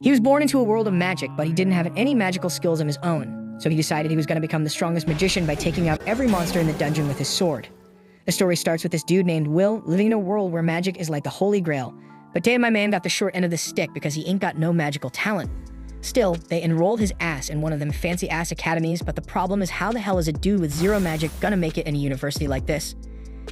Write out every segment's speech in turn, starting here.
He was born into a world of magic, but he didn't have any magical skills of his own, so he decided he was going to become the strongest magician by taking out every monster in the dungeon with his sword. The story starts with this dude named Will living in a world where magic is like the holy grail, but damn, my man got the short end of the stick because he ain't got no magical talent. Still, they enrolled his ass in one of them fancy-ass academies, but the problem is how the hell is a dude with zero magic gonna make it in a university like this?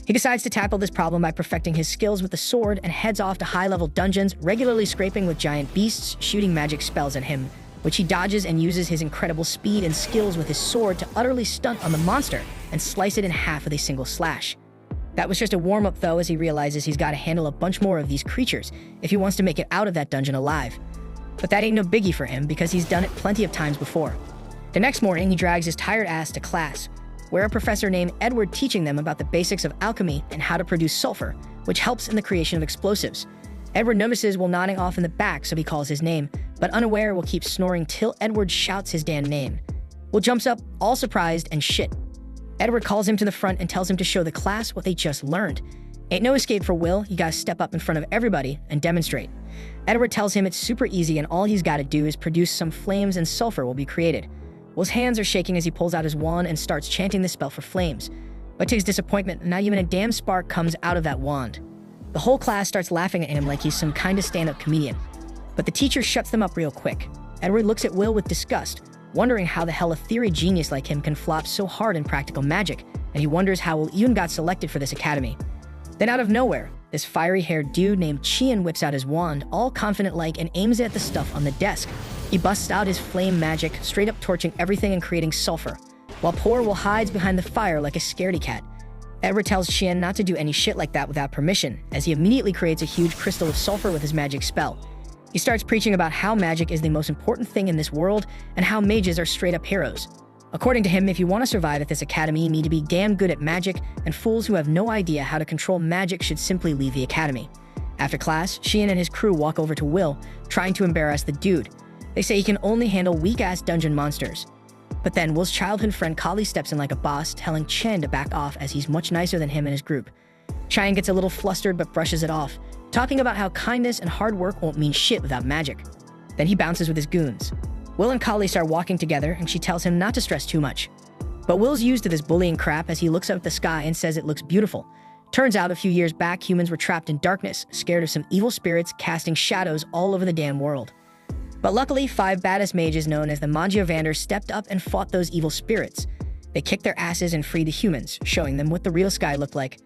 He decides to tackle this problem by perfecting his skills with the sword and heads off to high-level dungeons, regularly scraping with giant beasts, shooting magic spells at him, which he dodges and uses his incredible speed and skills with his sword to utterly stunt on the monster and slice it in half with a single slash. That was just a warm-up though, as he realizes he's got to handle a bunch more of these creatures if he wants to make it out of that dungeon alive. But that ain't no biggie for him because he's done it plenty of times before. The next morning, he drags his tired ass to class, where a professor named Edward teaching them about the basics of alchemy and how to produce sulfur, which helps in the creation of explosives. Edward notices Will nodding off in the back, so he calls his name, but unaware Will keeps snoring till Edward shouts his damn name. Will jumps up, all surprised and shit. Edward calls him to the front and tells him to show the class what they just learned. Ain't no escape for Will, he gotta step up in front of everybody and demonstrate. Edward tells him it's super easy and all he's gotta do is produce some flames and sulfur will be created. Will's hands are shaking as he pulls out his wand and starts chanting the spell for flames. But to his disappointment, not even a damn spark comes out of that wand. The whole class starts laughing at him like he's some kind of stand-up comedian. But the teacher shuts them up real quick. Edward looks at Will with disgust, wondering how the hell a theory genius like him can flop so hard in practical magic, and he wonders how Will even got selected for this academy. Then out of nowhere, this fiery-haired dude named Chian whips out his wand, all confident-like, and aims it at the stuff on the desk. He busts out his flame magic, straight up torching everything and creating sulfur, while poor Will hides behind the fire like a scaredy cat. Edward tells Chian not to do any shit like that without permission, as he immediately creates a huge crystal of sulfur with his magic spell. He starts preaching about how magic is the most important thing in this world and how mages are straight-up heroes. According to him, if you want to survive at this academy, you need to be damn good at magic, and fools who have no idea how to control magic should simply leave the academy. After class, Sheehan and his crew walk over to Will, trying to embarrass the dude. They say he can only handle weak-ass dungeon monsters. But then Will's childhood friend Kali steps in like a boss, telling Chen to back off as he's much nicer than him and his group. Chen gets a little flustered but brushes it off, talking about how kindness and hard work won't mean shit without magic. Then he bounces with his goons. Will and Kali start walking together, and she tells him not to stress too much. But Will's used to this bullying crap as he looks up at the sky and says it looks beautiful. Turns out a few years back, humans were trapped in darkness, scared of some evil spirits casting shadows all over the damn world. But luckily, 5 badass mages known as the Magiavander stepped up and fought those evil spirits. They kicked their asses and freed the humans, showing them what the real sky looked like.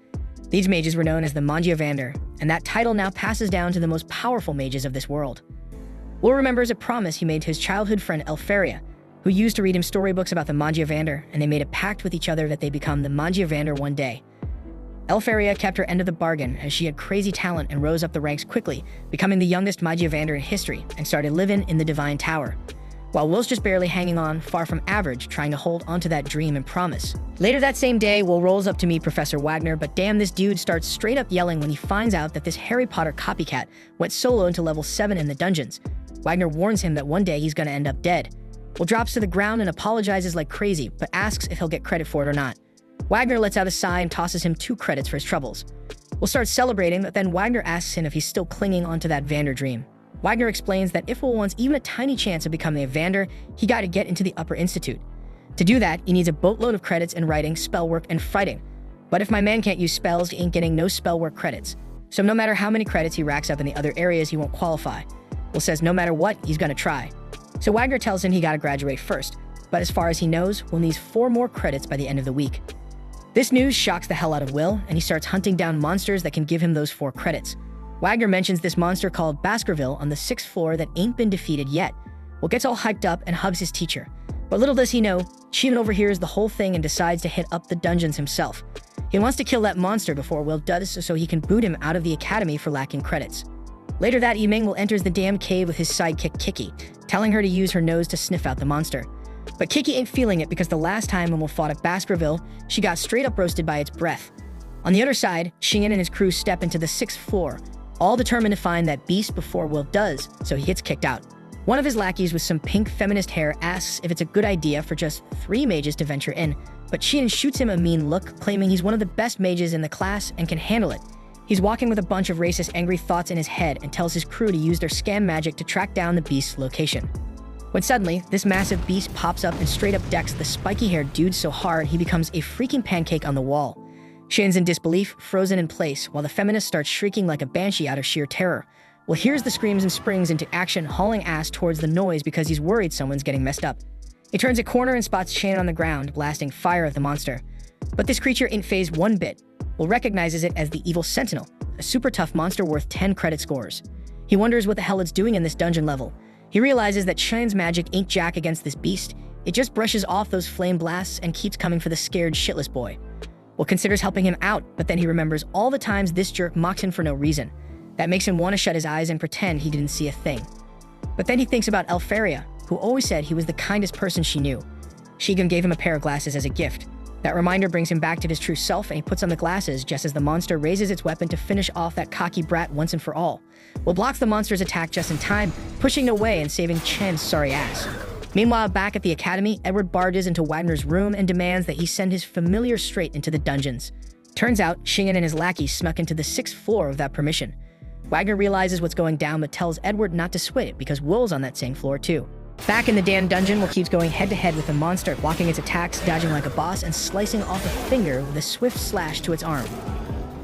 These mages were known as the Magiavander, and that title now passes down to the most powerful mages of this world. Will remembers a promise he made to his childhood friend Elfaria, who used to read him storybooks about the Magiavander, and they made a pact with each other that they'd become the Magiavander one day. Elfaria kept her end of the bargain as she had crazy talent and rose up the ranks quickly, becoming the youngest Magiavander in history and started living in the Divine Tower. While Will's just barely hanging on, far from average, trying to hold onto that dream and promise. Later that same day, Will rolls up to meet Professor Wagner, but damn, this dude starts straight up yelling when he finds out that this Harry Potter copycat went solo into level 7 in the dungeons. Wagner warns him that one day he's gonna end up dead. Will drops to the ground and apologizes like crazy, but asks if he'll get credit for it or not. Wagner lets out a sigh and tosses him 2 credits for his troubles. Will starts celebrating, but then Wagner asks him if he's still clinging onto that Vander dream. Wagner explains that if Will wants even a tiny chance of becoming a Vander, he gotta get into the Upper Institute. To do that, he needs a boatload of credits in writing, spell work, and fighting. But if my man can't use spells, he ain't getting no spell work credits. So no matter how many credits he racks up in the other areas, he won't qualify. Will says no matter what, he's gonna try. So Wagner tells him he gotta graduate first, but as far as he knows, Will needs 4 more credits by the end of the week. This news shocks the hell out of Will, and he starts hunting down monsters that can give him those 4 credits. Wagner mentions this monster called Baskerville on the 6th floor that ain't been defeated yet. Will gets all hyped up and hugs his teacher. But little does he know, Sheehan overhears the whole thing and decides to hit up the dungeons himself. He wants to kill that monster before Will does so he can boot him out of the academy for lacking credits. Later that evening, Will enters the damn cave with his sidekick Kiki, telling her to use her nose to sniff out the monster. But Kiki ain't feeling it because the last time when Will fought at Baskerville, she got straight up roasted by its breath. On the other side, Sheehan and his crew step into the 6th floor, all determined to find that beast before Will does, so he gets kicked out. One of his lackeys with some pink feminist hair asks if it's a good idea for just 3 mages to venture in, but Sheehan shoots him a mean look, claiming he's one of the best mages in the class and can handle it. He's walking with a bunch of racist, angry thoughts in his head and tells his crew to use their scam magic to track down the beast's location. When suddenly, this massive beast pops up and straight up decks the spiky-haired dude so hard he becomes a freaking pancake on the wall. Shin's in disbelief, frozen in place, while the feminist starts shrieking like a banshee out of sheer terror. Well, hears the screams and springs into action, hauling ass towards the noise because he's worried someone's getting messed up. He turns a corner and spots Shin on the ground, blasting fire at the monster. But this creature ain't phased one bit. Will recognizes it as the Evil Sentinel, a super tough monster worth 10 credit scores. He wonders what the hell it's doing in this dungeon level. He realizes that Shin's magic ain't jack against this beast. It just brushes off those flame blasts and keeps coming for the scared shitless boy. Will considers helping him out, but then he remembers all the times this jerk mocked him for no reason. That makes him want to shut his eyes and pretend he didn't see a thing. But then he thinks about Elfaria, who always said he was the kindest person she knew. Shigen gave him a pair of glasses as a gift. That reminder brings him back to his true self, and he puts on the glasses just as the monster raises its weapon to finish off that cocky brat once and for all. Will blocks the monster's attack just in time, pushing it away and saving Chen's sorry ass. Meanwhile, back at the academy, Edward barges into Wagner's room and demands that he send his familiar straight into the dungeons. Turns out, Shingen and his lackeys snuck into the 6th floor without permission. Wagner realizes what's going down but tells Edward not to sweat it because Will's on that same floor too. Back in the damn dungeon, Will keeps going head-to-head with the monster, blocking its attacks, dodging like a boss, and slicing off a finger with a swift slash to its arm.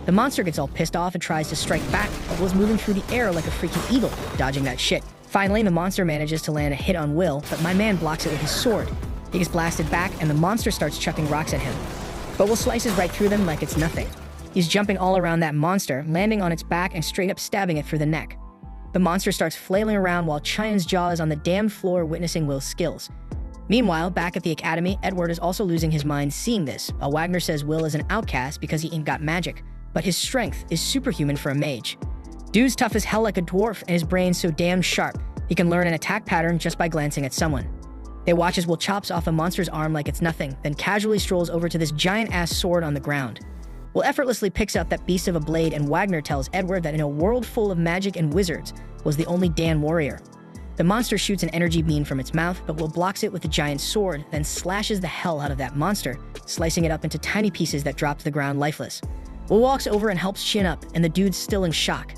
The monster gets all pissed off and tries to strike back, but Will's moving through the air like a freaking eagle, dodging that shit. Finally, the monster manages to land a hit on Will, but my man blocks it with his sword. He gets blasted back, and the monster starts chucking rocks at him. But Will slices right through them like it's nothing. He's jumping all around that monster, landing on its back and straight up stabbing it through the neck. The monster starts flailing around while Chian's jaw is on the damn floor witnessing Will's skills. Meanwhile, back at the academy, Edward is also losing his mind seeing this, while Wagner says Will is an outcast because he ain't got magic, but his strength is superhuman for a mage. Dude's tough as hell like a dwarf and his brain's so damn sharp, he can learn an attack pattern just by glancing at someone. They watch as Will chops off a monster's arm like it's nothing, then casually strolls over to this giant-ass sword on the ground. Will effortlessly picks up that beast of a blade, and Wagner tells Edward that in a world full of magic and wizards, was the only Dan warrior. The monster shoots an energy beam from its mouth, but Will blocks it with a giant sword, then slashes the hell out of that monster, slicing it up into tiny pieces that drop to the ground lifeless. Will walks over and helps Chin up, and the dude's still in shock.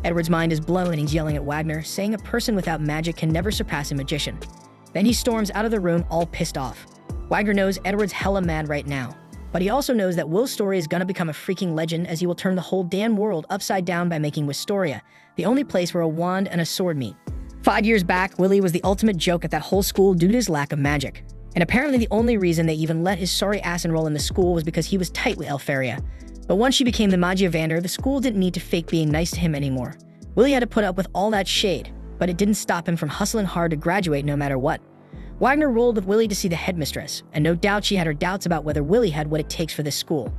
Edward's mind is blown and he's yelling at Wagner, saying a person without magic can never surpass a magician. Then he storms out of the room all pissed off. Wagner knows Edward's hella mad right now. But he also knows that Will's story is gonna become a freaking legend as he will turn the whole damn world upside down by making Wistoria, the only place where a wand and a sword meet. 5 years back, Willie was the ultimate joke at that whole school due to his lack of magic. And apparently the only reason they even let his sorry ass enroll in the school was because he was tight with Elfaria. But once she became the Magiavander, the school didn't need to fake being nice to him anymore. Willie had to put up with all that shade, but it didn't stop him from hustling hard to graduate no matter what. Wagner rolled with Willie to see the headmistress, and no doubt she had her doubts about whether Willie had what it takes for this school.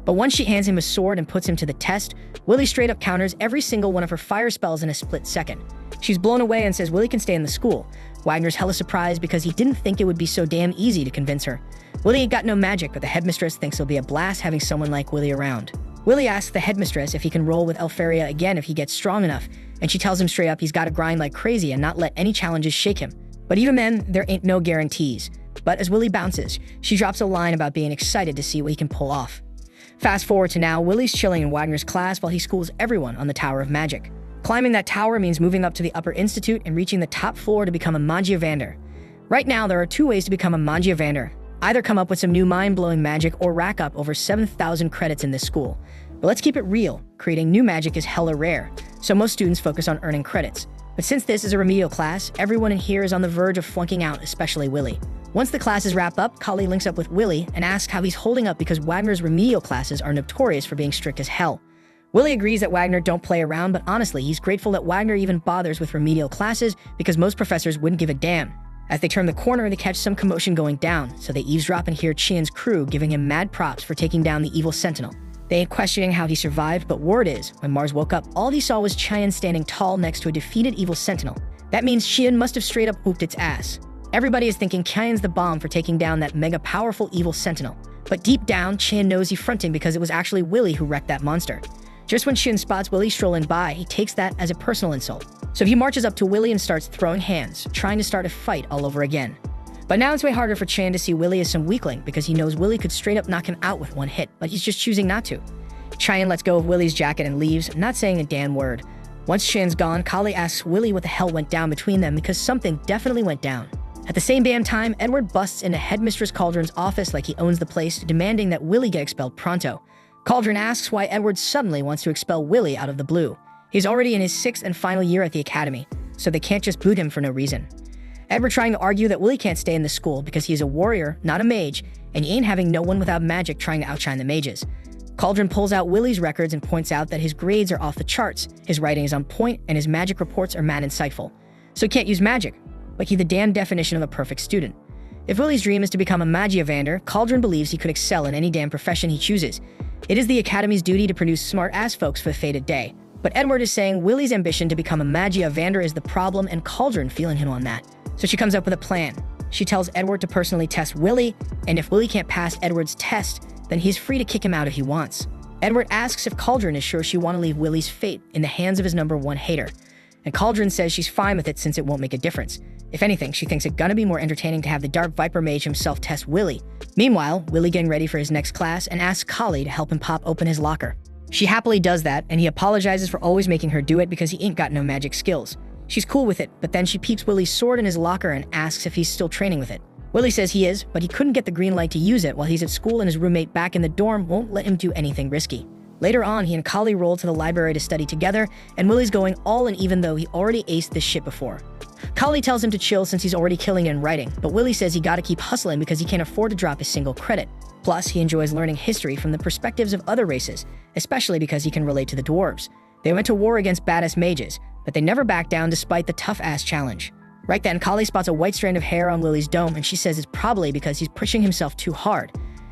But once she hands him a sword and puts him to the test, Willie straight up counters every single one of her fire spells in a split second. She's blown away and says Willie can stay in the school. Wagner's hella surprised because he didn't think it would be so damn easy to convince her. Willie ain't got no magic, but the headmistress thinks it'll be a blast having someone like Willie around. Willie asks the headmistress if he can roll with Elfaria again if he gets strong enough, and she tells him straight up he's gotta grind like crazy and not let any challenges shake him. But even then, there ain't no guarantees. But as Willie bounces, she drops a line about being excited to see what he can pull off. Fast forward to now, Willie's chilling in Wagner's class while he schools everyone on the Tower of Magic. Climbing that tower means moving up to the Upper Institute and reaching the top floor to become a Magiavander. Right now, there are 2 ways to become a Magiavander. Either come up with some new mind-blowing magic or rack up over 7,000 credits in this school. But let's keep it real, creating new magic is hella rare, so most students focus on earning credits. But since this is a remedial class, everyone in here is on the verge of flunking out, especially Willie. Once the classes wrap up, Kali links up with Willie and asks how he's holding up because Wagner's remedial classes are notorious for being strict as hell. Willie agrees that Wagner don't play around, but honestly, he's grateful that Wagner even bothers with remedial classes because most professors wouldn't give a damn. As they turn the corner, they catch some commotion going down, so they eavesdrop and hear Chian's crew giving him mad props for taking down the evil sentinel. They ain't questioning how he survived, but word is, when Mars woke up, all he saw was Chian standing tall next to a defeated evil sentinel. That means Chian must have straight up whooped its ass. Everybody is thinking Chian's the bomb for taking down that mega powerful evil sentinel. But deep down, Chian knows he's fronting because it was actually Willie who wrecked that monster. Just when Chian spots Willie strolling by, he takes that as a personal insult. So he marches up to Willie and starts throwing hands, trying to start a fight all over again. But now it's way harder for Chian to see Willie as some weakling because he knows Willie could straight up knock him out with one hit, but he's just choosing not to. Cheyenne lets go of Willie's jacket and leaves, not saying a damn word. Once Cheyenne's gone, Kali asks Willie what the hell went down between them because something definitely went down. At the same damn time, Edward busts into Headmistress Cauldron's office like he owns the place, demanding that Willie get expelled pronto. Cauldron asks why Edward suddenly wants to expel Willie out of the blue. He's already in his 6th and final year at the academy, so they can't just boot him for no reason. Edward trying to argue that Willie can't stay in the school because he's a warrior, not a mage, and he ain't having no one without magic trying to outshine the mages. Cauldron pulls out Willie's records and points out that his grades are off the charts, his writing is on point, and his magic reports are mad insightful. So he can't use magic, like he's the damn definition of a perfect student. If Willie's dream is to become a Magiavander, Cauldron believes he could excel in any damn profession he chooses. It is the Academy's duty to produce smart-ass folks for the fated day. But Edward is saying Willie's ambition to become a Magiavander is the problem, and Cauldron feeling him on that. So she comes up with a plan. She tells Edward to personally test Willie, and if Willie can't pass Edward's test, then he's free to kick him out if he wants. Edward asks if Cauldron is sure she want to leave Willie's fate in the hands of his #1 hater. And Cauldron says she's fine with it since it won't make a difference. If anything, she thinks it gonna be more entertaining to have the Dark Viper Mage himself test Willie. Meanwhile, Willie getting ready for his next class and asks Kali to help him pop open his locker. She happily does that, and he apologizes for always making her do it because he ain't got no magic skills. She's cool with it, but then she peeps Willie's sword in his locker and asks if he's still training with it. Willie says he is, but he couldn't get the green light to use it while he's at school and his roommate back in the dorm won't let him do anything risky. Later on, he and Kali roll to the library to study together, and Willie's going all in even though he already aced this shit before. Kali tells him to chill since he's already killing it in writing, but Willie says he gotta keep hustling because he can't afford to drop a single credit. Plus, he enjoys learning history from the perspectives of other races, especially because he can relate to the dwarves. They went to war against badass mages, but they never backed down despite the tough-ass challenge. Right then, Kali spots a white strand of hair on Willie's dome, and she says it's probably because he's pushing himself too hard.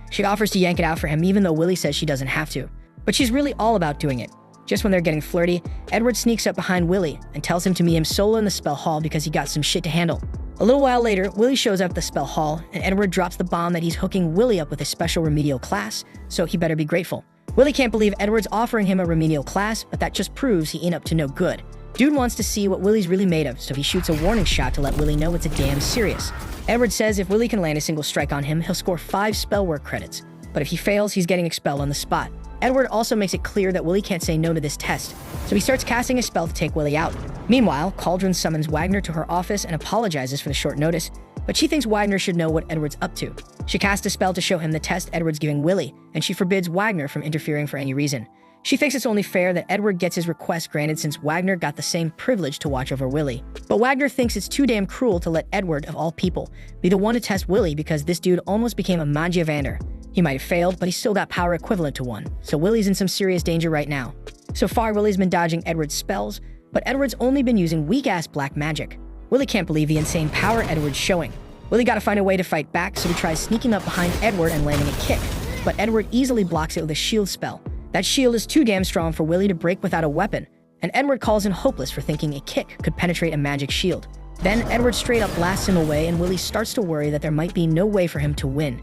She offers to yank it out for him even though Willie says she doesn't have to. But she's really all about doing it. Just when they're getting flirty, Edward sneaks up behind Willie and tells him to meet him solo in the spell hall because he got some shit to handle. A little while later, Willie shows up at the spell hall, and Edward drops the bomb that he's hooking Willie up with a special remedial class, so he better be grateful. Willie can't believe Edward's offering him a remedial class, but that just proves he ain't up to no good. Dude wants to see what Willie's really made of, so he shoots a warning shot to let Willie know it's a damn serious. Edward says if Willie can land a single strike on him, he'll score 5 spell work credits. But if he fails, he's getting expelled on the spot. Edward also makes it clear that Willie can't say no to this test, so he starts casting a spell to take Willie out. Meanwhile, Cauldron summons Wagner to her office and apologizes for the short notice, but she thinks Wagner should know what Edward's up to. She casts a spell to show him the test Edward's giving Willie, and she forbids Wagner from interfering for any reason. She thinks it's only fair that Edward gets his request granted since Wagner got the same privilege to watch over Willie. But Wagner thinks it's too damn cruel to let Edward, of all people, be the one to test Willie because this dude almost became a Magiavander. He might have failed, but he's still got power equivalent to one, so Willie's in some serious danger right now. So far, Willie's been dodging Edward's spells, but Edward's only been using weak-ass black magic. Willie can't believe the insane power Edward's showing. Willie gotta find a way to fight back, so he tries sneaking up behind Edward and landing a kick, but Edward easily blocks it with a shield spell. That shield is too damn strong for Willie to break without a weapon, and Edward calls him hopeless for thinking a kick could penetrate a magic shield. Then Edward straight up blasts him away, and Willie starts to worry that there might be no way for him to win.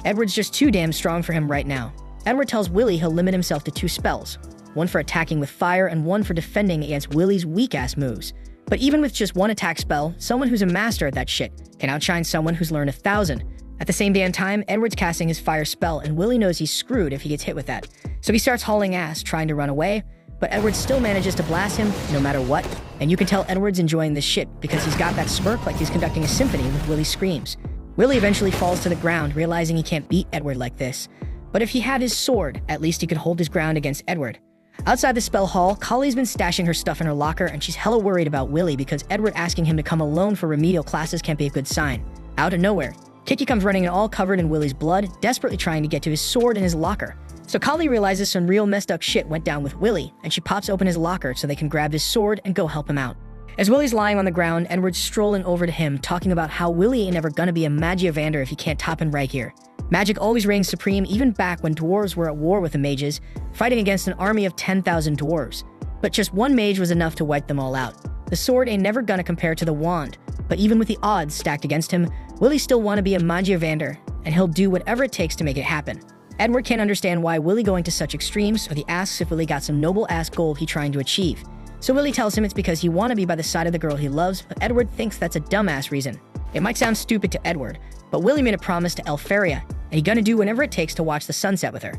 Edward's just too damn strong for him right now. Edward tells Willie he'll limit himself to 2 spells, one for attacking with fire and one for defending against Willie's weak-ass moves. But even with just 1 attack spell, someone who's a master at that shit can outshine someone who's learned 1,000. At the same damn time, Edward's casting his fire spell, and Willie knows he's screwed if he gets hit with that. So he starts hauling ass, trying to run away, but Edward still manages to blast him no matter what. And you can tell Edward's enjoying this shit because he's got that smirk like he's conducting a symphony with Willie's screams. Willie eventually falls to the ground, realizing he can't beat Edward like this. But if he had his sword, at least he could hold his ground against Edward. Outside the spell hall, Kali's been stashing her stuff in her locker, and she's hella worried about Willie because Edward asking him to come alone for remedial classes can't be a good sign. Out of nowhere, Kiki comes running in all covered in Willie's blood, desperately trying to get to his sword in his locker. So Kali realizes some real messed up shit went down with Willie, and she pops open his locker so they can grab his sword and go help him out. As Willie's lying on the ground, Edward's strolling over to him, talking about how Willie ain't ever gonna be a Magiavander if he can't top him right here. Magic always reigns supreme even back when dwarves were at war with the mages, fighting against an army of 10,000 dwarves. But just 1 mage was enough to wipe them all out. The sword ain't never gonna compare to the wand, but even with the odds stacked against him, Willie still wanna be a Magiavander, and he'll do whatever it takes to make it happen. Edward can't understand why Willie going to such extremes, so he asks if Willie got some noble-ass goal he trying to achieve. So Willie tells him it's because he wanna be by the side of the girl he loves, but Edward thinks that's a dumbass reason. It might sound stupid to Edward, but Willie made a promise to Elfaria, and he gonna do whatever it takes to watch the sunset with her.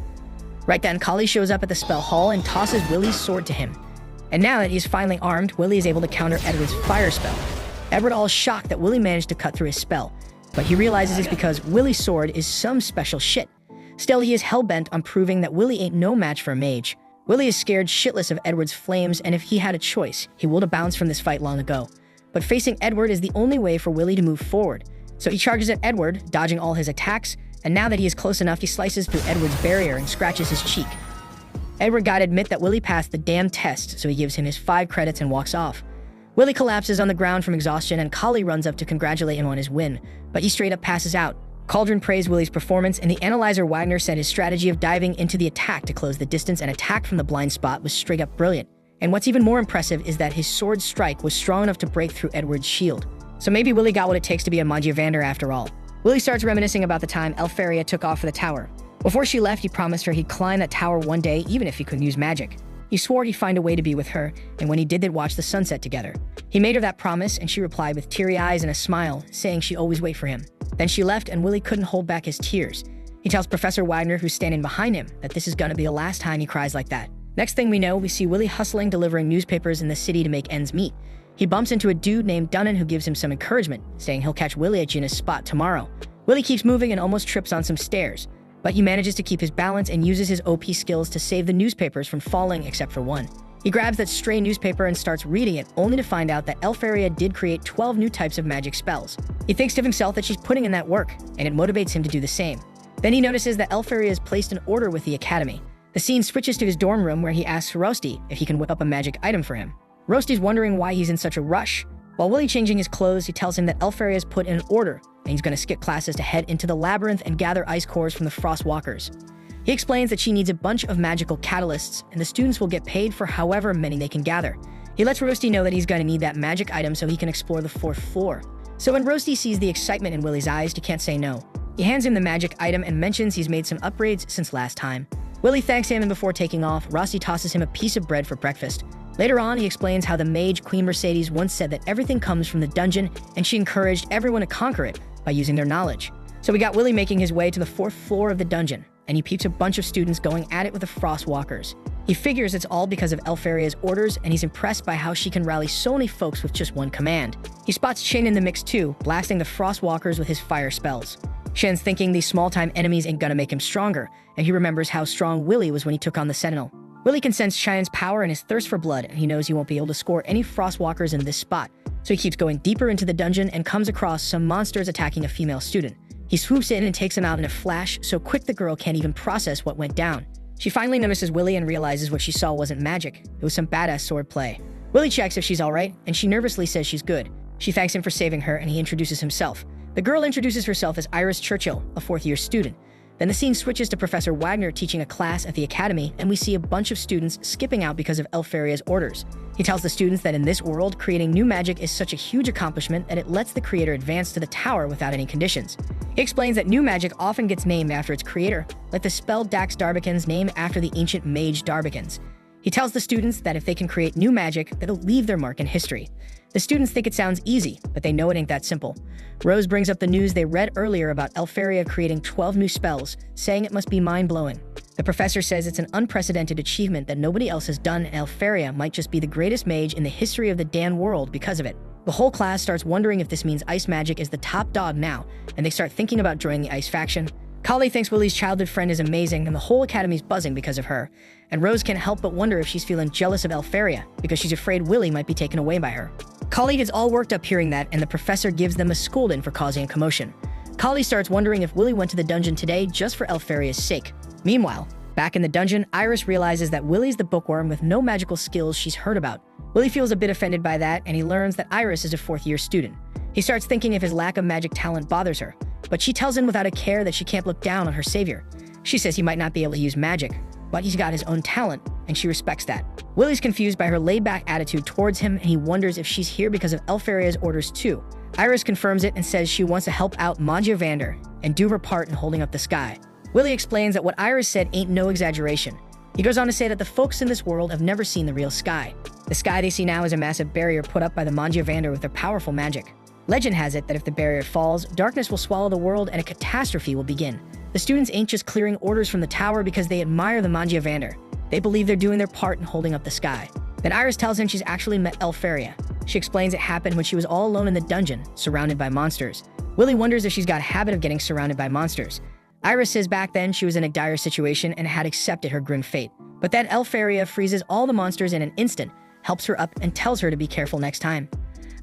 Right then, Kali shows up at the spell hall and tosses Willie's sword to him. And now that he's finally armed, Willie is able to counter Edward's fire spell. Edward all shocked that Willie managed to cut through his spell, but he realizes it's because Willie's sword is some special shit. Still, he is hell-bent on proving that Willie ain't no match for a mage. Willie is scared shitless of Edward's flames, and if he had a choice, he would have bounced from this fight long ago. But facing Edward is the only way for Willie to move forward. So he charges at Edward, dodging all his attacks, and now that he is close enough, he slices through Edward's barrier and scratches his cheek. Edward gotta admit that Willie passed the damn test, so he gives him his 5 credits and walks off. Willie collapses on the ground from exhaustion, and Kali runs up to congratulate him on his win, but he straight up passes out. Cauldron praised Willie's performance, and the analyzer Wagner said his strategy of diving into the attack to close the distance and attack from the blind spot was straight up brilliant. And what's even more impressive is that his sword strike was strong enough to break through Edward's shield. So maybe Willie got what it takes to be a Magiavander after all. Willie starts reminiscing about the time Elfaria took off for the tower. Before she left, he promised her he'd climb that tower one day even if he couldn't use magic. He swore he'd find a way to be with her, and when he did, they'd watch the sunset together. He made her that promise, and she replied with teary eyes and a smile, saying she'd always wait for him. Then she left, and Willie couldn't hold back his tears. He tells Professor Wagner, who's standing behind him, that this is gonna be the last time he cries like that. Next thing we know, we see Willie hustling, delivering newspapers in the city to make ends meet. He bumps into a dude named Dunnan who gives him some encouragement, saying he'll catch Willie at Gina's spot tomorrow. Willie keeps moving and almost trips on some stairs, but he manages to keep his balance and uses his OP skills to save the newspapers from falling except for one. He grabs that stray newspaper and starts reading it, only to find out that Elfaria did create 12 new types of magic spells. He thinks to himself that she's putting in that work, and it motivates him to do the same. Then he notices that Elfaria has placed an order with the academy. The scene switches to his dorm room where he asks Rosti if he can whip up a magic item for him. Rosti's wondering why he's in such a rush. While Willie changing his clothes, he tells him that Elfaria has put in an order, and he's going to skip classes to head into the labyrinth and gather ice cores from the frost walkers. He explains that she needs a bunch of magical catalysts, and the students will get paid for however many they can gather. He lets Rosti know that he's going to need that magic item so he can explore the 4th floor. So when Rosti sees the excitement in Willie's eyes, he can't say no. He hands him the magic item and mentions he's made some upgrades since last time. Willie thanks him, and before taking off, Rosti tosses him a piece of bread for breakfast. Later on, he explains how the mage Queen Mercedes once said that everything comes from the dungeon, and she encouraged everyone to conquer it by using their knowledge. So we got Willie making his way to the 4th floor of the dungeon, and he peeps a bunch of students going at it with the frost walkers. He figures it's all because of Elfaria's orders, and he's impressed by how she can rally so many folks with just one command. He spots Shin in the mix too, blasting the frost walkers with his fire spells. Shin's thinking these small-time enemies ain't gonna make him stronger, and he remembers how strong Willie was when he took on the Sentinel. Willie can sense Shin's power and his thirst for blood, and he knows he won't be able to score any frostwalkers in this spot, so he keeps going deeper into the dungeon and comes across some monsters attacking a female student. He swoops in and takes him out in a flash, so quick the girl can't even process what went down. She finally notices Willie and realizes what she saw wasn't magic, it was some badass sword play. Willie checks if she's alright, and she nervously says she's good. She thanks him for saving her, and he introduces himself. The girl introduces herself as Iris Churchill, a 4th-year student. Then the scene switches to Professor Wagner teaching a class at the academy, and we see a bunch of students skipping out because of Elfaria's orders. He tells the students that in this world, creating new magic is such a huge accomplishment that it lets the creator advance to the tower without any conditions. He explains that new magic often gets named after its creator, like the spell Dax Darbicans named after the ancient mage Darbicans. He tells the students that if they can create new magic, that'll leave their mark in history. The students think it sounds easy, but they know it ain't that simple. Rose brings up the news they read earlier about Elfaria creating 12 new spells, saying it must be mind-blowing. The professor says it's an unprecedented achievement that nobody else has done, and Elfaria might just be the greatest mage in the history of the Dan world because of it. The whole class starts wondering if this means ice magic is the top dog now, and they start thinking about joining the ice faction. Kali thinks Willie's childhood friend is amazing, and the whole academy's buzzing because of her. And Rose can't help but wonder if she's feeling jealous of Elfaria, because she's afraid Willie might be taken away by her. Kali gets all worked up hearing that, and the professor gives them a scolding for causing a commotion. Kali starts wondering if Willie went to the dungeon today just for Elfaria's sake. Meanwhile, back in the dungeon, Iris realizes that Willie's the bookworm with no magical skills she's heard about. Willie feels a bit offended by that, and he learns that Iris is a 4th-year student. He starts thinking if his lack of magic talent bothers her, but she tells him without a care that she can't look down on her savior. She says he might not be able to use magic, but he's got his own talent, and she respects that. Willie's confused by her laid-back attitude towards him, and he wonders if she's here because of Elfaria's orders too. Iris confirms it and says she wants to help out Magiavander and do her part in holding up the sky. Willie explains that what Iris said ain't no exaggeration. He goes on to say that the folks in this world have never seen the real sky. The sky they see now is a massive barrier put up by the Magiavander with their powerful magic. Legend has it that if the barrier falls, darkness will swallow the world and a catastrophe will begin. The students ain't just clearing orders from the tower because they admire the Magiavander. They believe they're doing their part in holding up the sky. Then Iris tells him she's actually met Elfaria. She explains it happened when she was all alone in the dungeon, surrounded by monsters. Willie wonders if she's got a habit of getting surrounded by monsters. Iris says back then she was in a dire situation and had accepted her grim fate. But then Elfaria freezes all the monsters in an instant, helps her up, and tells her to be careful next time.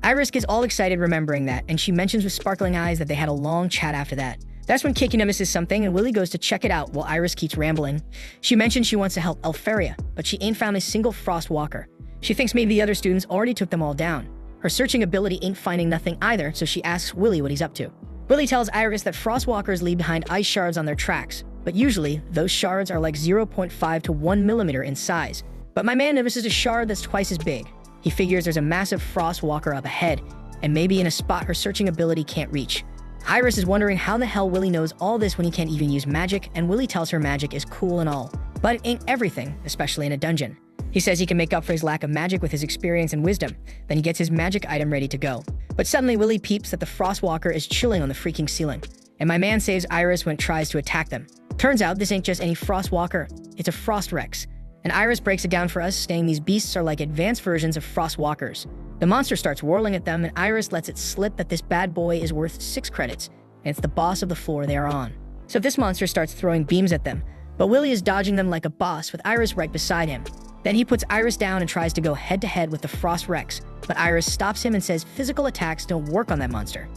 Iris gets all excited remembering that, and she mentions with sparkling eyes that they had a long chat after that. That's when Kiki notices something, and Willie goes to check it out while Iris keeps rambling. She mentions she wants to help Elfaria, but she ain't found a single Frost Walker. She thinks maybe the other students already took them all down. Her searching ability ain't finding nothing either, so she asks Willie what he's up to. Willie tells Iris that Frostwalkers leave behind ice shards on their tracks, but usually, those shards are like 0.5 to 1 millimeter in size. But my man notices a shard that's twice as big. He figures there's a massive Frostwalker up ahead, and maybe in a spot her searching ability can't reach. Iris is wondering how the hell Willie knows all this when he can't even use magic, and Willie tells her magic is cool and all, but it ain't everything, especially in a dungeon. He says he can make up for his lack of magic with his experience and wisdom. Then he gets his magic item ready to go. But suddenly Willie peeps that the Frostwalker is chilling on the freaking ceiling, and my man saves Iris when it tries to attack them. Turns out this ain't just any Frostwalker, it's a Frost Rex. And Iris breaks it down for us, saying these beasts are like advanced versions of Frostwalkers. The monster starts whirling at them, and Iris lets it slip that this bad boy is worth 6 credits, and it's the boss of the floor they are on. So this monster starts throwing beams at them, but Willie is dodging them like a boss with Iris right beside him. Then he puts Iris down and tries to go head-to-head with the Frost Rex, but Iris stops him and says physical attacks don't work on that monster.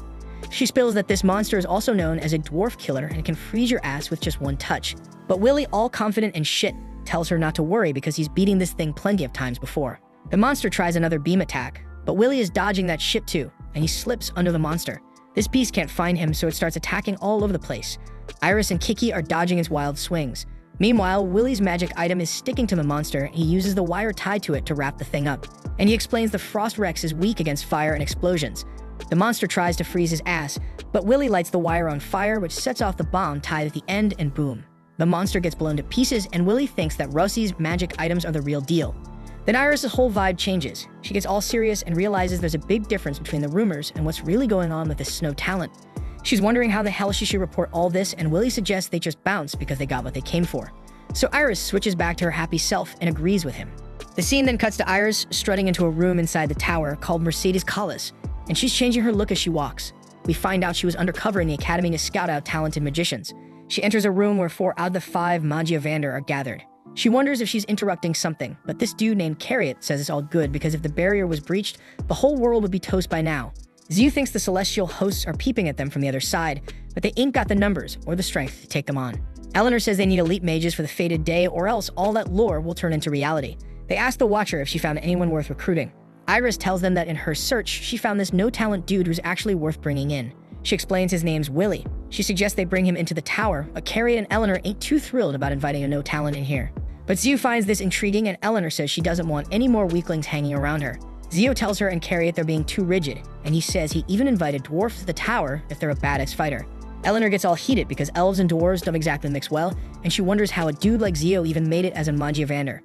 She spills that this monster is also known as a dwarf killer and can freeze your ass with just one touch. But Willie, all confident and shit, tells her not to worry because he's beating this thing plenty of times before. The monster tries another beam attack, but Willie is dodging that shit too, and he slips under the monster. This beast can't find him, so it starts attacking all over the place. Iris and Kiki are dodging its wild swings. Meanwhile, Willie's magic item is sticking to the monster, and he uses the wire tied to it to wrap the thing up. And he explains the Frost Rex is weak against fire and explosions. The monster tries to freeze his ass, but Willie lights the wire on fire, which sets off the bomb tied at the end, and boom. The monster gets blown to pieces, and Willie thinks that Rossi's magic items are the real deal. Then Iris' whole vibe changes. She gets all serious and realizes there's a big difference between the rumors and what's really going on with this snow talent. She's wondering how the hell she should report all this, and Willie suggests they just bounce because they got what they came for. So Iris switches back to her happy self and agrees with him. The scene then cuts to Iris strutting into a room inside the tower called Mercedes Callis, and she's changing her look as she walks. We find out she was undercover in the academy to scout out talented magicians. She enters a room where 4 out of the 5 Magiavander are gathered. She wonders if she's interrupting something, but this dude named Carriot says it's all good because if the barrier was breached, the whole world would be toast by now. Zio thinks the celestial hosts are peeping at them from the other side, but they ain't got the numbers or the strength to take them on. Eleanor says they need elite mages for the fated day, or else all that lore will turn into reality. They ask the Watcher if she found anyone worth recruiting. Iris tells them that in her search, she found this no-talent dude who's actually worth bringing in. She explains his name's Willie. She suggests they bring him into the tower, but Carriot and Eleanor ain't too thrilled about inviting a no-talent in here. But Zio finds this intriguing, and Eleanor says she doesn't want any more weaklings hanging around her. Zio tells her and Carriot they're being too rigid, and he says he even invited dwarfs to the tower if they're a badass fighter. Eleanor gets all heated because elves and dwarves don't exactly mix well, and she wonders how a dude like Zio even made it as a Magiavander.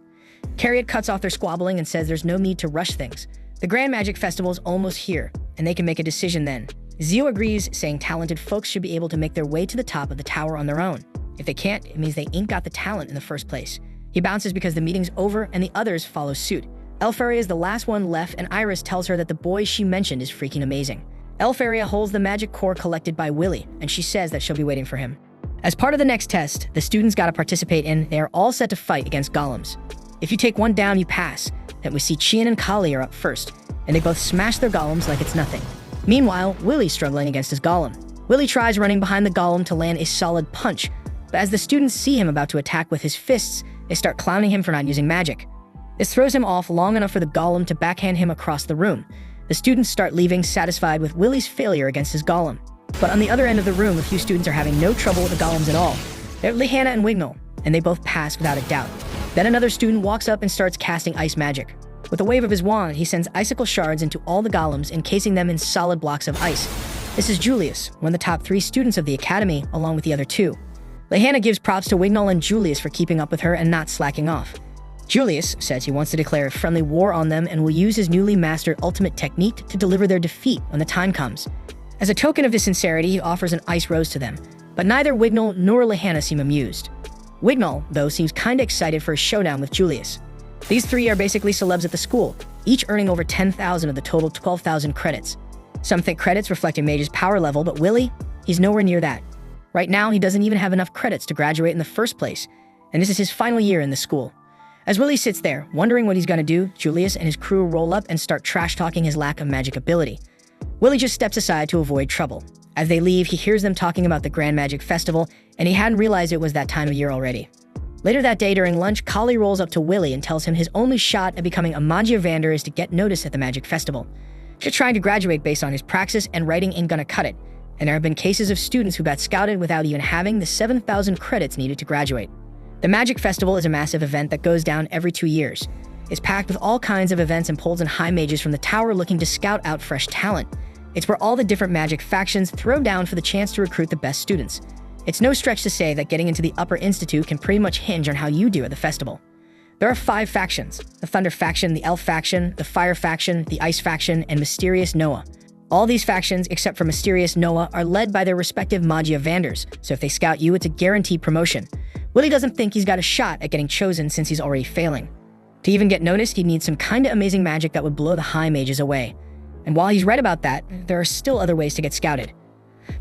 Carriot cuts off their squabbling and says there's no need to rush things. The Grand Magic Festival's almost here, and they can make a decision then. Zio agrees, saying talented folks should be able to make their way to the top of the tower on their own. If they can't, it means they ain't got the talent in the first place. He bounces because the meeting's over and the others follow suit. Elfaria is the last one left, and Iris tells her that the boy she mentioned is freaking amazing. Elfaria holds the magic core collected by Willie, and she says that she'll be waiting for him. As part of the next test, the students gotta participate in, they are all set to fight against golems. If you take one down, you pass. Then we see Chian and Kali are up first, and they both smash their golems like it's nothing. Meanwhile, Willie's struggling against his golem. Willie tries running behind the golem to land a solid punch, but as the students see him about to attack with his fists, they start clowning him for not using magic. This throws him off long enough for the golem to backhand him across the room. The students start leaving, satisfied with Willie's failure against his golem. But on the other end of the room, a few students are having no trouble with the golems at all. They're Lehanna and Wignall, and they both pass without a doubt. Then another student walks up and starts casting ice magic. With a wave of his wand, he sends icicle shards into all the golems, encasing them in solid blocks of ice. This is Julius, one of the top 3 students of the academy, along with the other 2. Lehanna gives props to Wignall and Julius for keeping up with her and not slacking off. Julius says he wants to declare a friendly war on them and will use his newly mastered ultimate technique to deliver their defeat when the time comes. As a token of his sincerity, he offers an ice rose to them. But neither Wignall nor Lehanna seem amused. Wignall, though, seems kinda excited for a showdown with Julius. These three are basically celebs at the school, each earning over 10,000 of the total 12,000 credits. Some think credits reflecting Mage's power level, but Willie, he's nowhere near that. Right now, he doesn't even have enough credits to graduate in the first place, and this is his final year in the school. As Willie sits there, wondering what he's gonna do, Julius and his crew roll up and start trash-talking his lack of magic ability. Willie just steps aside to avoid trouble. As they leave, he hears them talking about the Grand Magic Festival, and he hadn't realized it was that time of year already. Later that day during lunch, Kali rolls up to Willie and tells him his only shot at becoming a Magiavander is to get noticed at the Magic Festival. Just trying to graduate based on his praxis and writing ain't gonna cut it, and there have been cases of students who got scouted without even having the 7,000 credits needed to graduate. The Magic Festival is a massive event that goes down every 2 years. It's packed with all kinds of events and pulls in high mages from the tower looking to scout out fresh talent. It's where all the different magic factions throw down for the chance to recruit the best students. It's no stretch to say that getting into the Upper Institute can pretty much hinge on how you do at the festival. There are 5 factions: the Thunder faction, the Elf faction, the Fire faction, the Ice faction, and Mysterious Noah. All these factions, except for Mysterious Noah, are led by their respective Magiavanders, so if they scout you, it's a guaranteed promotion. Willie doesn't think he's got a shot at getting chosen since he's already failing. To even get noticed, he'd need some kinda amazing magic that would blow the high mages away. And while he's right about that, there are still other ways to get scouted.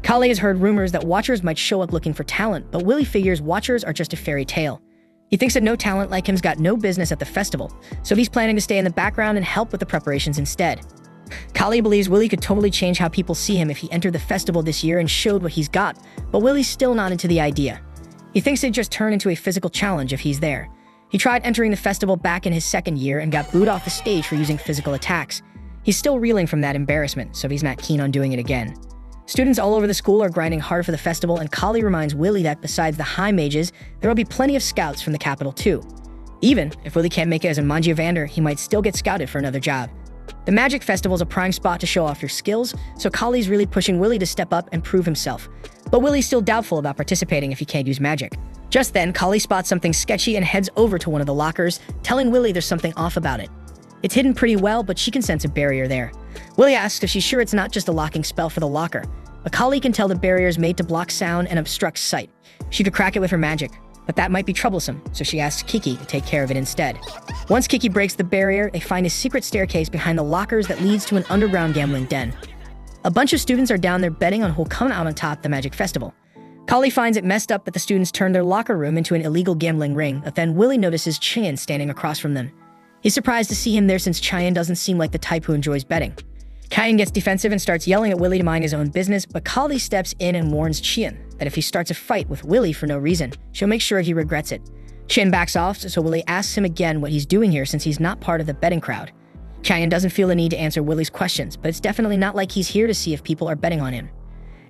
Kali has heard rumors that Watchers might show up looking for talent, but Willie figures Watchers are just a fairy tale. He thinks that no talent like him's got no business at the festival, so he's planning to stay in the background and help with the preparations instead. Kali believes Willie could totally change how people see him if he entered the festival this year and showed what he's got, but Willie's still not into the idea. He thinks it'd just turn into a physical challenge if he's there. He tried entering the festival back in his second year and got booed off the stage for using physical attacks. He's still reeling from that embarrassment, so he's not keen on doing it again. Students all over the school are grinding hard for the festival, and Kali reminds Willie that besides the high mages, there will be plenty of scouts from the capital too. Even if Willie can't make it as a Magiavander, he might still get scouted for another job. The Magic Festival is a prime spot to show off your skills, so Kali's really pushing Willie to step up and prove himself. But Willie's still doubtful about participating if he can't use magic. Just then, Kali spots something sketchy and heads over to one of the lockers, telling Willie there's something off about it. It's hidden pretty well, but she can sense a barrier there. Willie asks if she's sure it's not just a locking spell for the locker. But Kali can tell the barrier is made to block sound and obstruct sight. She could crack it with her magic, but that might be troublesome, so she asks Kiki to take care of it instead. Once Kiki breaks the barrier, they find a secret staircase behind the lockers that leads to an underground gambling den. A bunch of students are down there betting on who'll come out on top the Magic Festival. Kali finds it messed up that the students turned their locker room into an illegal gambling ring, but then Willie notices Cheyenne standing across from them. He's surprised to see him there since Cheyenne doesn't seem like the type who enjoys betting. Cheyenne gets defensive and starts yelling at Willie to mind his own business, but Kali steps in and warns Cheyenne that if he starts a fight with Willie for no reason, she'll make sure he regrets it. Cheyenne backs off, so Willie asks him again what he's doing here since he's not part of the betting crowd. Cheyenne doesn't feel the need to answer Willie's questions, but it's definitely not like he's here to see if people are betting on him.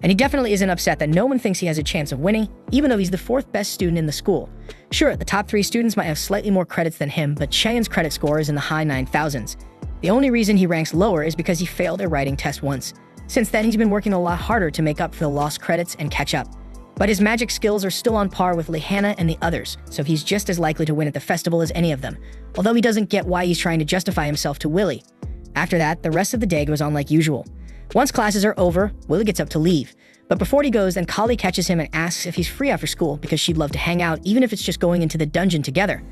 And he definitely isn't upset that no one thinks he has a chance of winning, even though he's the 4th best student in the school. Sure, the top 3 students might have slightly more credits than him, but Cheyenne's credit score is in the high 9,000s. The only reason he ranks lower is because he failed a writing test once. Since then, he's been working a lot harder to make up for the lost credits and catch up. But his magic skills are still on par with Lehanna and the others, so he's just as likely to win at the festival as any of them, although he doesn't get why he's trying to justify himself to Willie. After that, the rest of the day goes on like usual. Once classes are over, Willie gets up to leave. But before he goes, then Kali catches him and asks if he's free after school because she'd love to hang out even if it's just going into the dungeon together.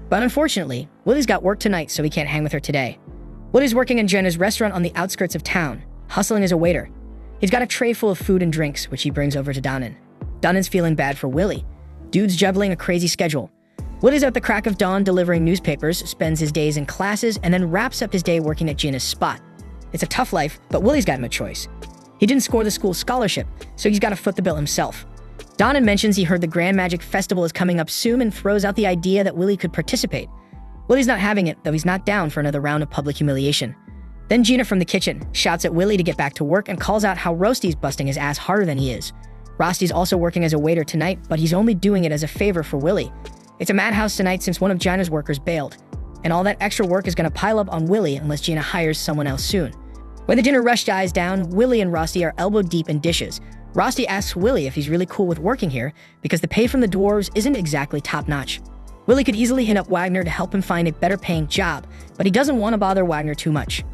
But unfortunately, Willie's got work tonight, so he can't hang with her today. Willie's working in Jenna's restaurant on the outskirts of town, hustling as a waiter. He's got a tray full of food and drinks, which he brings over to Donnan. Donnan's feeling bad for Willie. Dude's juggling a crazy schedule. Willie's at the crack of dawn delivering newspapers, spends his days in classes, and then wraps up his day working at Jenna's spot. It's a tough life, but Willie's got no choice. He didn't score the school scholarship, so he's got to foot the bill himself. Donnan mentions he heard the Grand Magic Festival is coming up soon and throws out the idea that Willie could participate. Willie's not having it, though he's not down for another round of public humiliation. Then Gina from the kitchen shouts at Willie to get back to work and calls out how Rosty's busting his ass harder than he is. Rosty's also working as a waiter tonight, but he's only doing it as a favor for Willie. It's a madhouse tonight since one of Gina's workers bailed, and all that extra work is going to pile up on Willie unless Gina hires someone else soon. When the dinner rush dies down, Willie and Rosty are elbow deep in dishes. Rosty asks Willie if he's really cool with working here because the pay from the dwarves isn't exactly top-notch. Willie could easily hit up Wagner to help him find a better paying job, but he doesn't want to bother Wagner too much.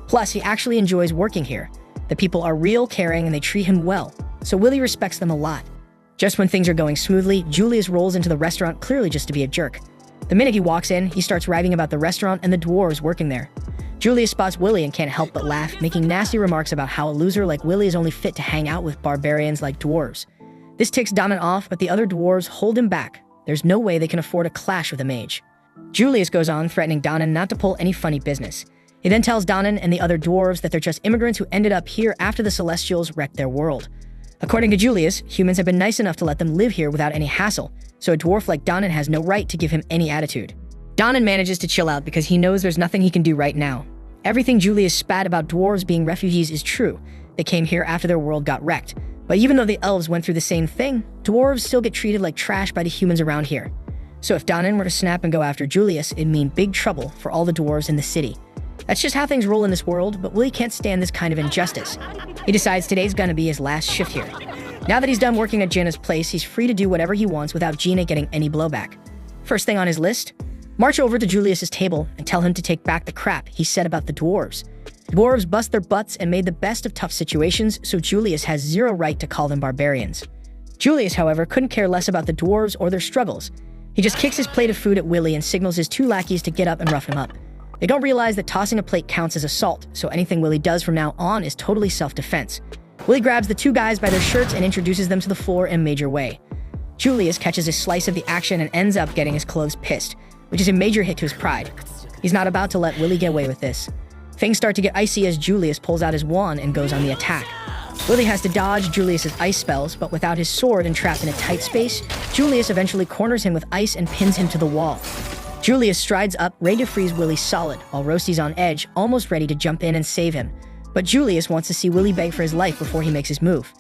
Plus, he actually enjoys working here. The people are real, caring, and they treat him well, so Willie respects them a lot. Just when things are going smoothly, Julius rolls into the restaurant clearly just to be a jerk. The minute he walks in, he starts raving about the restaurant and the dwarves working there. Julius spots Willie and can't help but laugh, making nasty remarks about how a loser like Willie is only fit to hang out with barbarians like dwarves. This ticks Donnan off, but the other dwarves hold him back. There's no way they can afford a clash with a mage. Julius goes on, threatening Donnan not to pull any funny business. He then tells Donnan and the other dwarves that they're just immigrants who ended up here after the Celestials wrecked their world. According to Julius, humans have been nice enough to let them live here without any hassle, so a dwarf like Donnan has no right to give him any attitude. Donnan manages to chill out because he knows there's nothing he can do right now. Everything Julius spat about dwarves being refugees is true. They came here after their world got wrecked. But even though the elves went through the same thing, dwarves still get treated like trash by the humans around here. So if Donnan were to snap and go after Julius, it'd mean big trouble for all the dwarves in the city. That's just how things roll in this world, but Willie can't stand this kind of injustice. He decides today's gonna be his last shift here. Now that he's done working at Gina's place, he's free to do whatever he wants without Gina getting any blowback. First thing on his list, march over to Julius's table and tell him to take back the crap he said about the dwarves. Dwarves bust their butts and made the best of tough situations, so Julius has zero right to call them barbarians. Julius, however, couldn't care less about the dwarves or their struggles. He just kicks his plate of food at Willie and signals his two lackeys to get up and rough him up. They don't realize that tossing a plate counts as assault, so anything Willie does from now on is totally self-defense. Willie grabs the two guys by their shirts and introduces them to the floor in a major way. Julius catches a slice of the action and ends up getting his clothes pissed, which is a major hit to his pride. He's not about to let Willie get away with this. Things start to get icy as Julius pulls out his wand and goes on the attack. Willie has to dodge Julius's ice spells, but without his sword and trapped in a tight space, Julius eventually corners him with ice and pins him to the wall. Julius strides up, ready to freeze Willie solid, while Roasty's on edge, almost ready to jump in and save him. But Julius wants to see Willie beg for his life before he makes his move.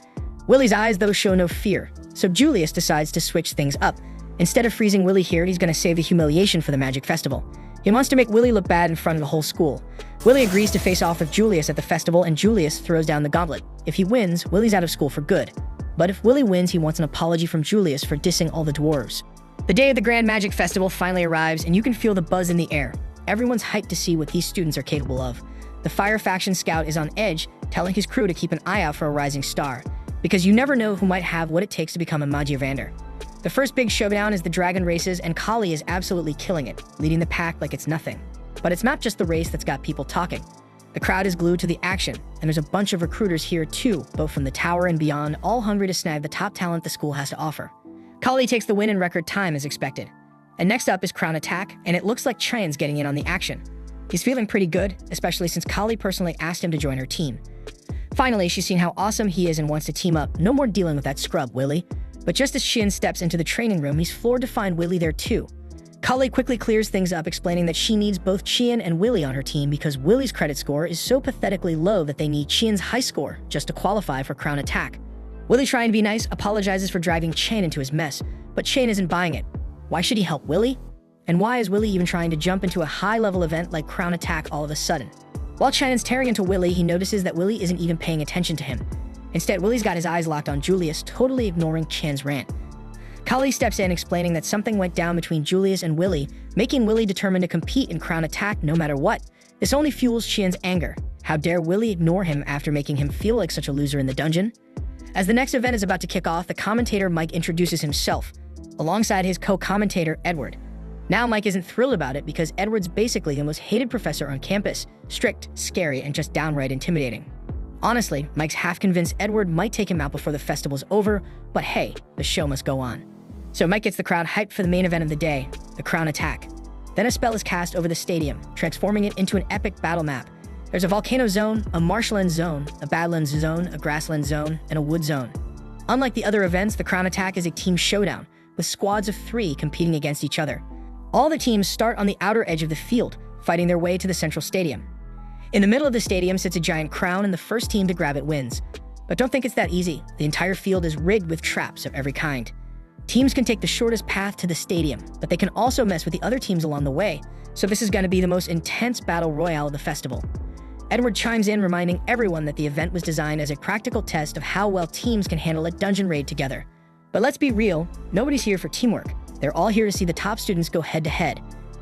Willie's eyes, though, show no fear, so Julius decides to switch things up. Instead of freezing Willie here, he's going to save the humiliation for the Magic Festival. He wants to make Willie look bad in front of the whole school. Willie agrees to face off with Julius at the festival, and Julius throws down the gauntlet. If he wins, Willie's out of school for good. But if Willie wins, he wants an apology from Julius for dissing all the dwarves. The day of the Grand Magic Festival finally arrives, and you can feel the buzz in the air. Everyone's hyped to see what these students are capable of. The Fire Faction Scout is on edge, telling his crew to keep an eye out for a rising star, because you never know who might have what it takes to become a Magiavander. The first big showdown is the Dragon Races, and Kali is absolutely killing it, leading the pack like it's nothing. But it's not just the race that's got people talking. The crowd is glued to the action, and there's a bunch of recruiters here too, both from the tower and beyond, all hungry to snag the top talent the school has to offer. Kali takes the win in record time as expected. And next up is Crown Attack, and it looks like Chayan's getting in on the action. He's feeling pretty good, especially since Kali personally asked him to join her team. Finally, she's seen how awesome he is and wants to team up. No more dealing with that scrub, Willie. But just as Shin steps into the training room, he's floored to find Willie there too. Kali quickly clears things up, explaining that she needs both Chien and Willie on her team because Willie's credit score is so pathetically low that they need Chien's high score just to qualify for Crown Attack. Willie, trying to be nice, apologizes for driving Chien into his mess, but Chien isn't buying it. Why should he help Willie? And why is Willie even trying to jump into a high-level event like Crown Attack all of a sudden? While Chien's tearing into Willie, he notices that Willie isn't even paying attention to him. Instead, Willie's got his eyes locked on Julius, totally ignoring Chien's rant. Kali steps in, explaining that something went down between Julius and Willie, making Willie determined to compete in Crown Attack no matter what. This only fuels Chien's anger. How dare Willie ignore him after making him feel like such a loser in the dungeon? As the next event is about to kick off, the commentator Mike introduces himself, alongside his co-commentator Edward. Now Mike isn't thrilled about it because Edward's basically the most hated professor on campus, strict, scary, and just downright intimidating. Honestly, Mike's half convinced Edward might take him out before the festival's over, but hey, the show must go on. So Mike gets the crowd hyped for the main event of the day, the Crown Attack. Then a spell is cast over the stadium, transforming it into an epic battle map. There's a volcano zone, a marshland zone, a badlands zone, a grassland zone, and a wood zone. Unlike the other events, the Crown Attack is a team showdown, with squads of 3 competing against each other. All the teams start on the outer edge of the field, fighting their way to the central stadium. In the middle of the stadium sits a giant crown, and the first team to grab it wins. But don't think it's that easy. The entire field is rigged with traps of every kind. Teams can take the shortest path to the stadium, but they can also mess with the other teams along the way, so this is going to be the most intense battle royale of the festival. Edward chimes in, reminding everyone that the event was designed as a practical test of how well teams can handle a dungeon raid together. But let's be real, nobody's here for teamwork. They're all here to see the top students go head-to-head.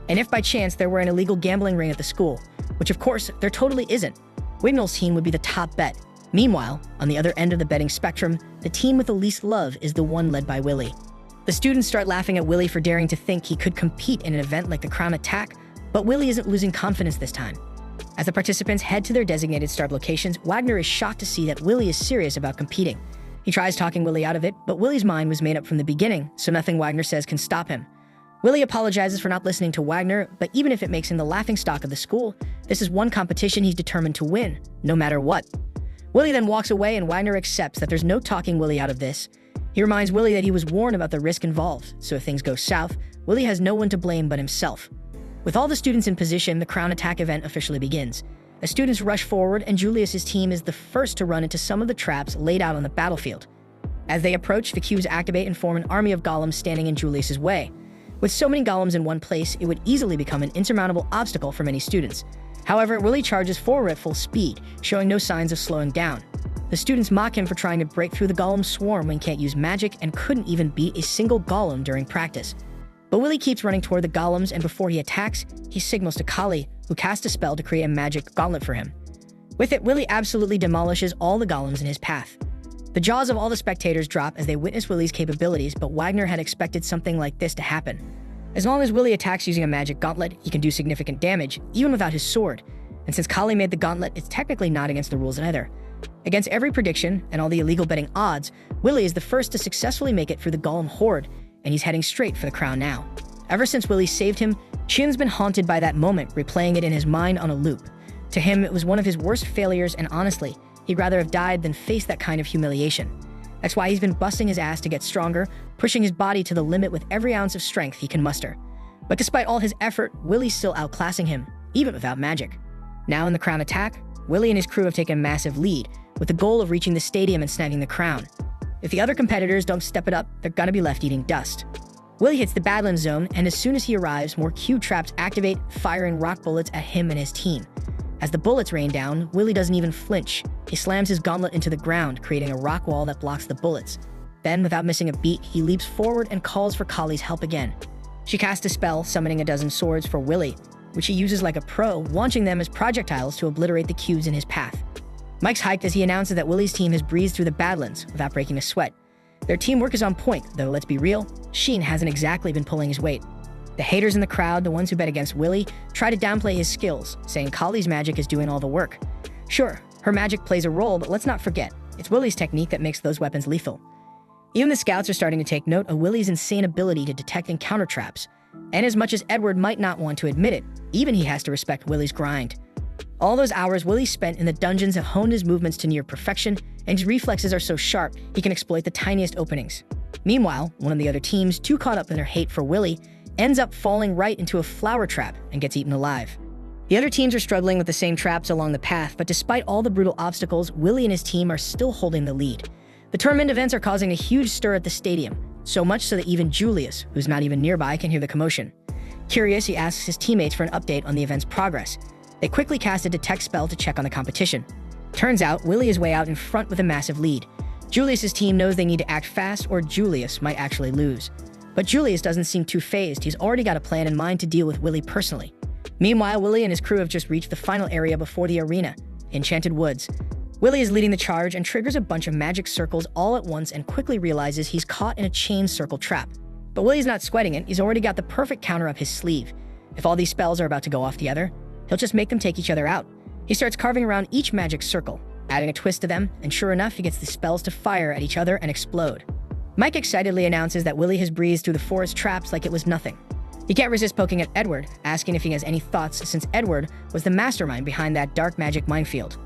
And if by chance there were an illegal gambling ring at the school, which of course there totally isn't, Wignall's team would be the top bet. Meanwhile, on the other end of the betting spectrum, the team with the least love is the one led by Willie. The students start laughing at Willie for daring to think he could compete in an event like the Crown Attack, but Willie isn't losing confidence this time. As the participants head to their designated start locations, Wagner is shocked to see that Willie is serious about competing. He tries talking Willie out of it, but Willie's mind was made up from the beginning, so nothing Wagner says can stop him. Willie apologizes for not listening to Wagner, but even if it makes him the laughingstock of the school, this is one competition he's determined to win, no matter what. Willie then walks away and Wagner accepts that there's no talking Willie out of this. He reminds Willie that he was warned about the risk involved, so if things go south, Willie has no one to blame but himself. With all the students in position, the Crown Attack event officially begins. As students rush forward and Julius's team is the first to run into some of the traps laid out on the battlefield. As they approach, the cubes activate and form an army of golems standing in Julius's way. With so many golems in one place, it would easily become an insurmountable obstacle for many students. However, Willie charges forward at full speed, showing no signs of slowing down. The students mock him for trying to break through the golem swarm when he can't use magic and couldn't even beat a single golem during practice. But Willie keeps running toward the golems, and before he attacks, he signals to Kali, who casts a spell to create a magic gauntlet for him. With it, Willie absolutely demolishes all the golems in his path. The jaws of all the spectators drop as they witness Willie's capabilities, but Wagner had expected something like this to happen. As long as Willie attacks using a magic gauntlet, he can do significant damage, even without his sword. And since Kali made the gauntlet, it's technically not against the rules either. Against every prediction and all the illegal betting odds, Willie is the first to successfully make it through the golem horde, and he's heading straight for the crown now. Ever since Willie saved him, Chin's been haunted by that moment, replaying it in his mind on a loop. To him, it was one of his worst failures, and honestly, he'd rather have died than face that kind of humiliation. That's why he's been busting his ass to get stronger, pushing his body to the limit with every ounce of strength he can muster. But despite all his effort, Willie's still outclassing him, even without magic. Now in the Crown Attack, Willie and his crew have taken a massive lead, with the goal of reaching the stadium and snagging the crown. If the other competitors don't step it up, they're gonna be left eating dust. Willie hits the Badlands zone, and as soon as he arrives, more cube traps activate, firing rock bullets at him and his team. As the bullets rain down, Willie doesn't even flinch. He slams his gauntlet into the ground, creating a rock wall that blocks the bullets. Then, without missing a beat, he leaps forward and calls for Kali's help again. She casts a spell, summoning a dozen swords for Willie, which he uses like a pro, launching them as projectiles to obliterate the cubes in his path. Mike's hyped as he announces that Willie's team has breezed through the Badlands without breaking a sweat. Their teamwork is on point, though let's be real, Sheen hasn't exactly been pulling his weight. The haters in the crowd, the ones who bet against Willie, try to downplay his skills, saying Kali's magic is doing all the work. Sure, her magic plays a role, but let's not forget, it's Willie's technique that makes those weapons lethal. Even the scouts are starting to take note of Willie's insane ability to detect and counter traps. And as much as Edward might not want to admit it, even he has to respect Willie's grind. All those hours Willie spent in the dungeons have honed his movements to near perfection, and his reflexes are so sharp he can exploit the tiniest openings. Meanwhile, one of the other teams, too caught up in their hate for Willie, ends up falling right into a flower trap and gets eaten alive. The other teams are struggling with the same traps along the path, but despite all the brutal obstacles, Willie and his team are still holding the lead. The tournament events are causing a huge stir at the stadium, so much so that even Julius, who's not even nearby, can hear the commotion. Curious, he asks his teammates for an update on the event's progress. They quickly cast a detect spell to check on the competition. Turns out, Willie is way out in front with a massive lead. Julius's team knows they need to act fast or Julius might actually lose. But Julius doesn't seem too fazed. He's already got a plan in mind to deal with Willie personally. Meanwhile, Willie and his crew have just reached the final area before the arena, Enchanted Woods. Willie is leading the charge and triggers a bunch of magic circles all at once and quickly realizes he's caught in a chain circle trap. But Willie's not sweating it. He's already got the perfect counter up his sleeve. If all these spells are about to go off together, he'll just make them take each other out. He starts carving around each magic circle, adding a twist to them, and sure enough, he gets the spells to fire at each other and explode. Mike excitedly announces that Willie has breezed through the forest traps like it was nothing. He can't resist poking at Edward, asking if he has any thoughts since Edward was the mastermind behind that dark magic minefield.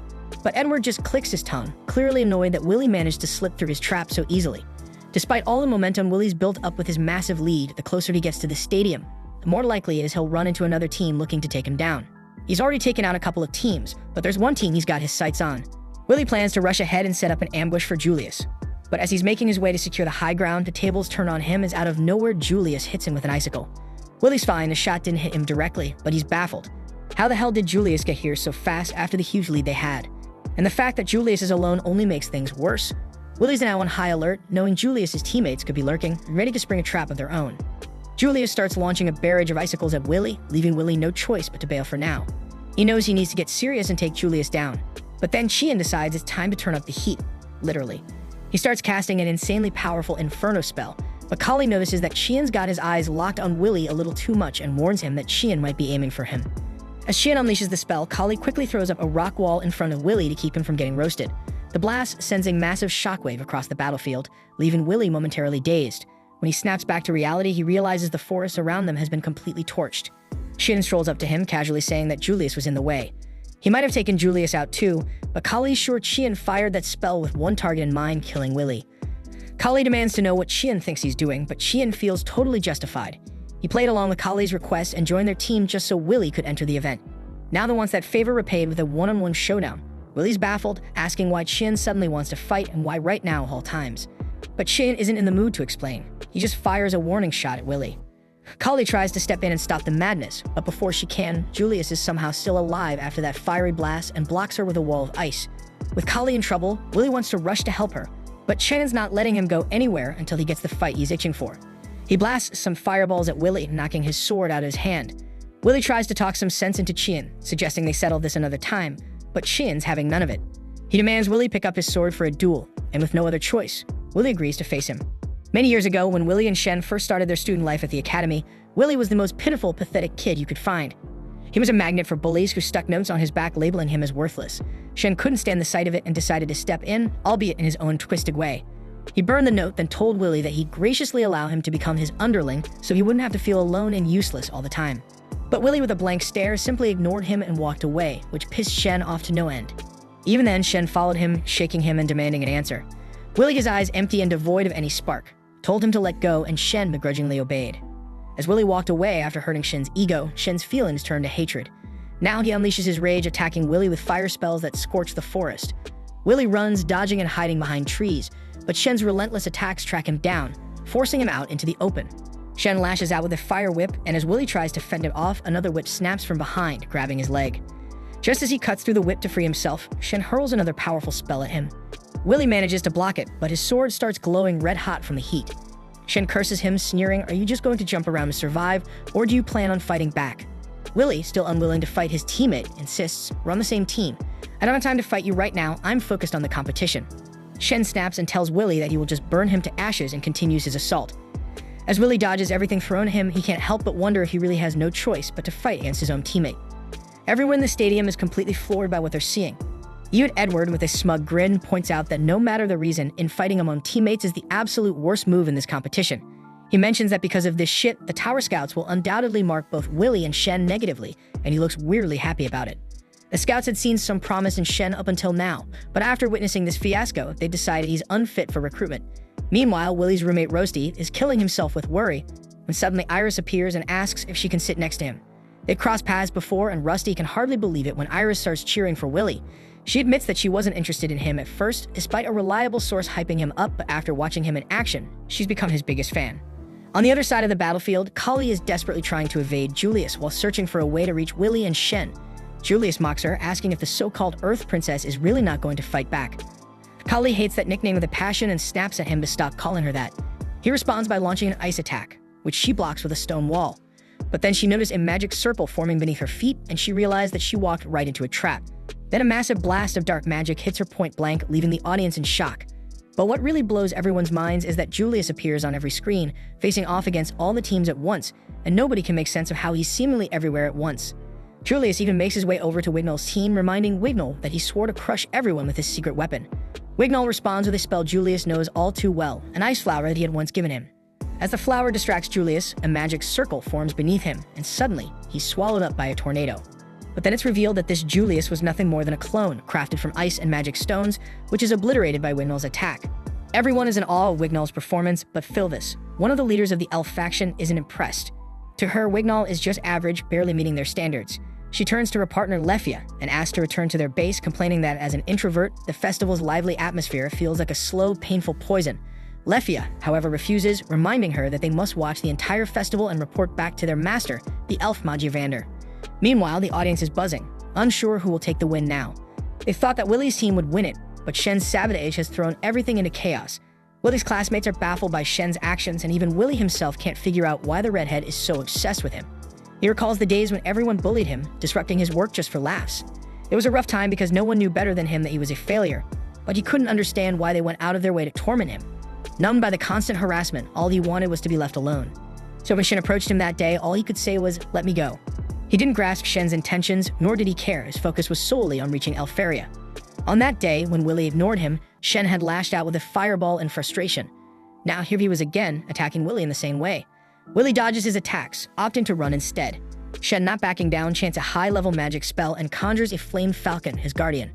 But Edward just clicks his tongue, clearly annoyed that Willie managed to slip through his trap so easily. Despite all the momentum Willie's built up with his massive lead, the closer he gets to the stadium, the more likely it is he'll run into another team looking to take him down. He's already taken out a couple of teams, but there's one team he's got his sights on. Willie plans to rush ahead and set up an ambush for Julius. But as he's making his way to secure the high ground, the tables turn on him as out of nowhere Julius hits him with an icicle. Willie's fine, the shot didn't hit him directly, but he's baffled. How the hell did Julius get here so fast after the huge lead they had? And the fact that Julius is alone only makes things worse. Willie's now on high alert, knowing Julius's teammates could be lurking, ready to spring a trap of their own. Julius starts launching a barrage of icicles at Willie, leaving Willie no choice but to bail for now. He knows he needs to get serious and take Julius down, But then Qian decides it's time to turn up the heat, literally. He starts casting an insanely powerful Inferno spell, but Kali notices that Qian's got his eyes locked on Willy a little too much and warns him that Qian might be aiming for him. As Qian unleashes the spell, Kali quickly throws up a rock wall in front of Willy to keep him from getting roasted. The blast sends a massive shockwave across the battlefield, leaving Willy momentarily dazed. When he snaps back to reality, he realizes the forest around them has been completely torched. Qian strolls up to him, casually saying that Julius was in the way. He might have taken Julius out too, but Kali's sure Qian fired that spell with one target in mind, killing Willy. Kali demands to know what Qian thinks he's doing, but Qian feels totally justified. He played along with Kali's request and joined their team just so Willy could enter the event. Now he wants that favor repaid with a one-on-one showdown. Willy's baffled, asking why Qian suddenly wants to fight and why right now all times. But Qian isn't in the mood to explain. He just fires a warning shot at Willy. Kali tries to step in and stop the madness, but before she can, Julius is somehow still alive after that fiery blast and blocks her with a wall of ice. With Kali in trouble, Willy wants to rush to help her, but Qian's not letting him go anywhere until he gets the fight he's itching for. He blasts some fireballs at Willy, knocking his sword out of his hand. Willy tries to talk some sense into Qian, suggesting they settle this another time, but Qian's having none of it. He demands Willy pick up his sword for a duel, and with no other choice, Willy agrees to face him. Many years ago, when Willy and Shen first started their student life at the academy, Willy was the most pitiful, pathetic kid you could find. He was a magnet for bullies who stuck notes on his back labeling him as worthless. Shen couldn't stand the sight of it and decided to step in, albeit in his own twisted way. He burned the note, then told Willy that he'd graciously allow him to become his underling so he wouldn't have to feel alone and useless all the time. But Willy, with a blank stare, simply ignored him and walked away, which pissed Shen off to no end. Even then, Shen followed him, shaking him and demanding an answer. Willy, his eyes empty and devoid of any spark, told him to let go, and Shen begrudgingly obeyed. As Willy walked away after hurting Shen's ego, Shen's feelings turned to hatred. Now he unleashes his rage, attacking Willy with fire spells that scorch the forest. Willy runs, dodging and hiding behind trees, but Shen's relentless attacks track him down, forcing him out into the open. Shen lashes out with a fire whip, and as Willy tries to fend it off, another whip snaps from behind, grabbing his leg. Just as he cuts through the whip to free himself, Shen hurls another powerful spell at him. Willy manages to block it, but his sword starts glowing red-hot from the heat. Shen curses him, sneering, "Are you just going to jump around to survive, or do you plan on fighting back?" Willy, still unwilling to fight his teammate, insists, "We're on the same team. I don't have time to fight you right now, I'm focused on the competition." Shen snaps and tells Willy that he will just burn him to ashes and continues his assault. As Willy dodges everything thrown at him, he can't help but wonder if he really has no choice but to fight against his own teammate. Everyone in the stadium is completely floored by what they're seeing. Even Edward, with a smug grin, points out that no matter the reason, infighting among teammates is the absolute worst move in this competition. He mentions that because of this shit, the Tower Scouts will undoubtedly mark both Willy and Shen negatively, and he looks weirdly happy about it. The Scouts had seen some promise in Shen up until now, but after witnessing this fiasco, they decided he's unfit for recruitment. Meanwhile, Willy's roommate Roasty is killing himself with worry, when suddenly Iris appears and asks if she can sit next to him. They've crossed paths before, and Rusty can hardly believe it when Iris starts cheering for Willy. She admits that she wasn't interested in him at first, despite a reliable source hyping him up, but after watching him in action, she's become his biggest fan. On the other side of the battlefield, Kali is desperately trying to evade Julius while searching for a way to reach Willy and Shen. Julius mocks her, asking if the so-called Earth Princess is really not going to fight back. Kali hates that nickname with a passion and snaps at him to stop calling her that. He responds by launching an ice attack, which she blocks with a stone wall. But then she noticed a magic circle forming beneath her feet, and she realized that she walked right into a trap. Then a massive blast of dark magic hits her point blank, leaving the audience in shock. But what really blows everyone's minds is that Julius appears on every screen, facing off against all the teams at once, and nobody can make sense of how he's seemingly everywhere at once. Julius even makes his way over to Wignall's team, reminding Wignall that he swore to crush everyone with his secret weapon. Wignall responds with a spell Julius knows all too well, an ice flower that he had once given him. As the flower distracts Julius, a magic circle forms beneath him, and suddenly, he's swallowed up by a tornado. But then it's revealed that this Julius was nothing more than a clone, crafted from ice and magic stones, which is obliterated by Wignall's attack. Everyone is in awe of Wignall's performance, but Philvis, one of the leaders of the elf faction, isn't impressed. To her, Wignall is just average, barely meeting their standards. She turns to her partner Lefia and asks to return to their base, complaining that as an introvert, the festival's lively atmosphere feels like a slow, painful poison. Lefia, however, refuses, reminding her that they must watch the entire festival and report back to their master, the elf Magiavander. Meanwhile, the audience is buzzing, unsure who will take the win now. They thought that Willy's team would win it, but Shen's sabotage has thrown everything into chaos. Willy's classmates are baffled by Shen's actions, and even Willy himself can't figure out why the redhead is so obsessed with him. He recalls the days when everyone bullied him, disrupting his work just for laughs. It was a rough time because no one knew better than him that he was a failure, but he couldn't understand why they went out of their way to torment him. Numbed by the constant harassment, all he wanted was to be left alone. So when Shen approached him that day, all he could say was, "Let me go." He didn't grasp Shen's intentions, nor did he care. His focus was solely on reaching Elferia. On that day, when Willie ignored him, Shen had lashed out with a fireball in frustration. Now here he was again, attacking Willie in the same way. Willie dodges his attacks, opting to run instead. Shen, not backing down, chants a high-level magic spell and conjures a flamed falcon, his guardian.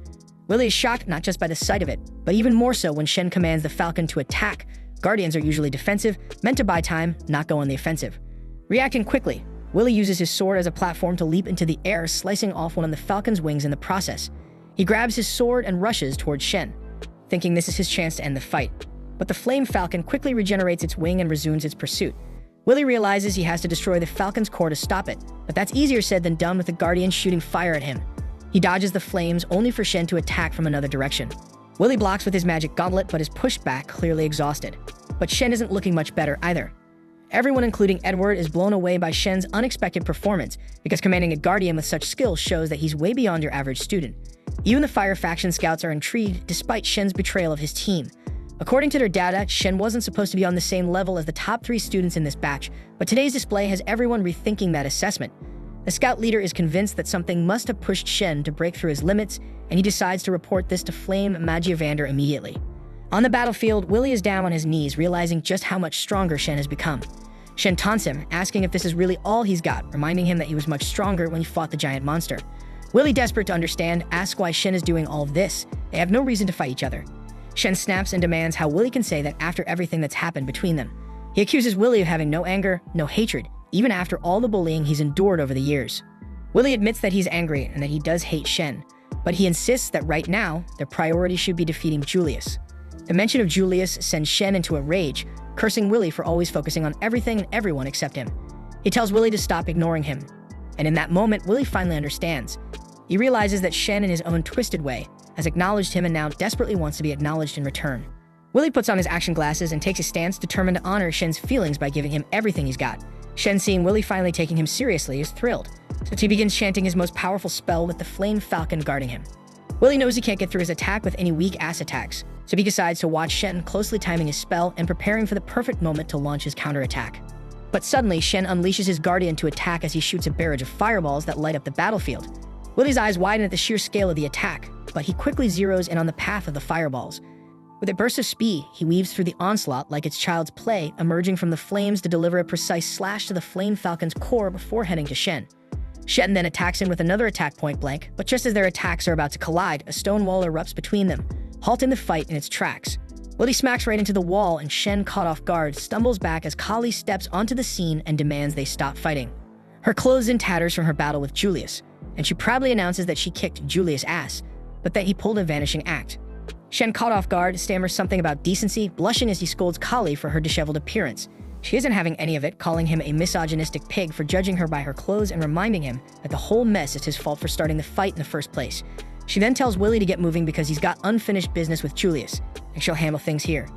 Willie is shocked not just by the sight of it, but even more so when Shen commands the falcon to attack. Guardians are usually defensive, meant to buy time, not go on the offensive. Reacting quickly, Willie uses his sword as a platform to leap into the air, slicing off one of the falcon's wings in the process. He grabs his sword and rushes towards Shen, thinking this is his chance to end the fight. But the flame falcon quickly regenerates its wing and resumes its pursuit. Willie realizes he has to destroy the falcon's core to stop it, but that's easier said than done with the guardian shooting fire at him. He dodges the flames, only for Shen to attack from another direction. Willie blocks with his magic gauntlet, but is pushed back, clearly exhausted. But Shen isn't looking much better either. Everyone, including Edward, is blown away by Shen's unexpected performance, because commanding a guardian with such skill shows that he's way beyond your average student. Even the Fire faction scouts are intrigued, despite Shen's betrayal of his team. According to their data, Shen wasn't supposed to be on the same level as the top 3 students in this batch, but today's display has everyone rethinking that assessment. The scout leader is convinced that something must have pushed Shen to break through his limits, and he decides to report this to Flame Magiavander immediately. On the battlefield, Willie is down on his knees, realizing just how much stronger Shen has become. Shen taunts him, asking if this is really all he's got, reminding him that he was much stronger when he fought the giant monster. Willie, desperate to understand, asks why Shen is doing all of this. They have no reason to fight each other. Shen snaps and demands how Willie can say that after everything that's happened between them. He accuses Willie of having no anger, no hatred, even after all the bullying he's endured over the years. Willie admits that he's angry and that he does hate Shen, but he insists that right now, their priority should be defeating Julius. The mention of Julius sends Shen into a rage, cursing Willie for always focusing on everything and everyone except him. He tells Willie to stop ignoring him. And in that moment, Willie finally understands. He realizes that Shen, in his own twisted way, has acknowledged him and now desperately wants to be acknowledged in return. Willie puts on his action glasses and takes a stance determined to honor Shen's feelings by giving him everything he's got. Shen, seeing Willie finally taking him seriously, is thrilled, so he begins chanting his most powerful spell with the Flame Falcon guarding him. Willie knows he can't get through his attack with any weak-ass attacks, so he decides to watch Shen, closely timing his spell and preparing for the perfect moment to launch his counterattack. But suddenly, Shen unleashes his guardian to attack as he shoots a barrage of fireballs that light up the battlefield. Willie's eyes widen at the sheer scale of the attack, but he quickly zeroes in on the path of the fireballs. With a burst of speed, he weaves through the onslaught like it's child's play, emerging from the flames to deliver a precise slash to the Flame Falcon's core before heading to Shen. Shen then attacks him with another attack point blank, but just as their attacks are about to collide, a stone wall erupts between them, halting the fight in its tracks. Willie smacks right into the wall, and Shen, caught off guard, stumbles back as Kali steps onto the scene and demands they stop fighting. Her clothes in tatters from her battle with Julius, and she proudly announces that she kicked Julius' ass, but that he pulled a vanishing act. Shen, caught off guard, stammers something about decency, blushing as he scolds Kali for her disheveled appearance. She isn't having any of it, calling him a misogynistic pig for judging her by her clothes and reminding him that the whole mess is his fault for starting the fight in the first place. She then tells Willie to get moving because he's got unfinished business with Julius, and she'll handle things here.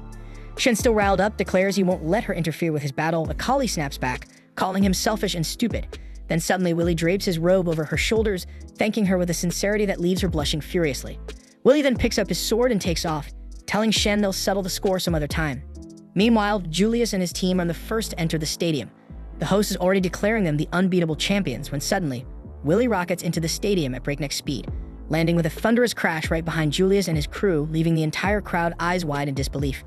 Shen, still riled up, declares he won't let her interfere with his battle, but Kali snaps back, calling him selfish and stupid. Then suddenly Willie drapes his robe over her shoulders, thanking her with a sincerity that leaves her blushing furiously. Willie then picks up his sword and takes off, telling Shen they'll settle the score some other time. Meanwhile, Julius and his team are the first to enter the stadium. The host is already declaring them the unbeatable champions when suddenly, Willie rockets into the stadium at breakneck speed, landing with a thunderous crash right behind Julius and his crew, leaving the entire crowd eyes wide in disbelief.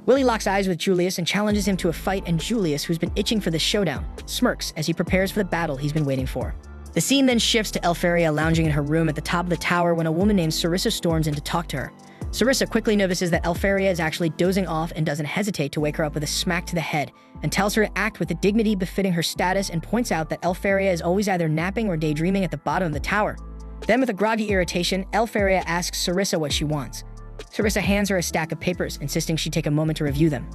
Willie locks eyes with Julius and challenges him to a fight, and Julius, who's been itching for this showdown, smirks as he prepares for the battle he's been waiting for. The scene then shifts to Elferia lounging in her room at the top of the tower when a woman named Sarissa storms in to talk to her. Sarissa quickly notices that Elferia is actually dozing off and doesn't hesitate to wake her up with a smack to the head, and tells her to act with the dignity befitting her status, and points out that Elferia is always either napping or daydreaming at the bottom of the tower. Then, with a groggy irritation, Elferia asks Sarissa what she wants. Sarissa hands her a stack of papers, insisting she take a moment to review them.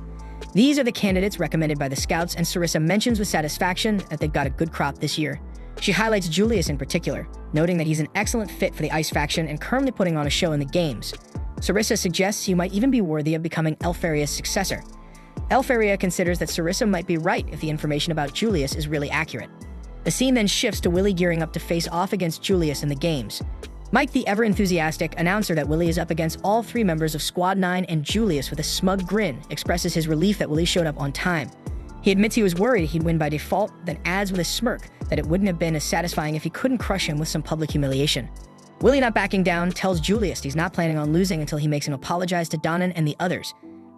These are the candidates recommended by the scouts, and Sarissa mentions with satisfaction that they've got a good crop this year. She highlights Julius in particular, noting that he's an excellent fit for the Ice faction and currently putting on a show in the games. Sarissa suggests he might even be worthy of becoming Elferia's successor. Elferia considers that Sarissa might be right if the information about Julius is really accurate. The scene then shifts to Willie gearing up to face off against Julius in the games. Mike, the ever-enthusiastic announcer that Willie is up against all three members of Squad 9, and Julius, with a smug grin, expresses his relief that Willie showed up on time. He admits he was worried he'd win by default, then adds with a smirk that it wouldn't have been as satisfying if he couldn't crush him with some public humiliation. Willie, not backing down, tells Julius he's not planning on losing until he makes him apologize to Donnan and the others.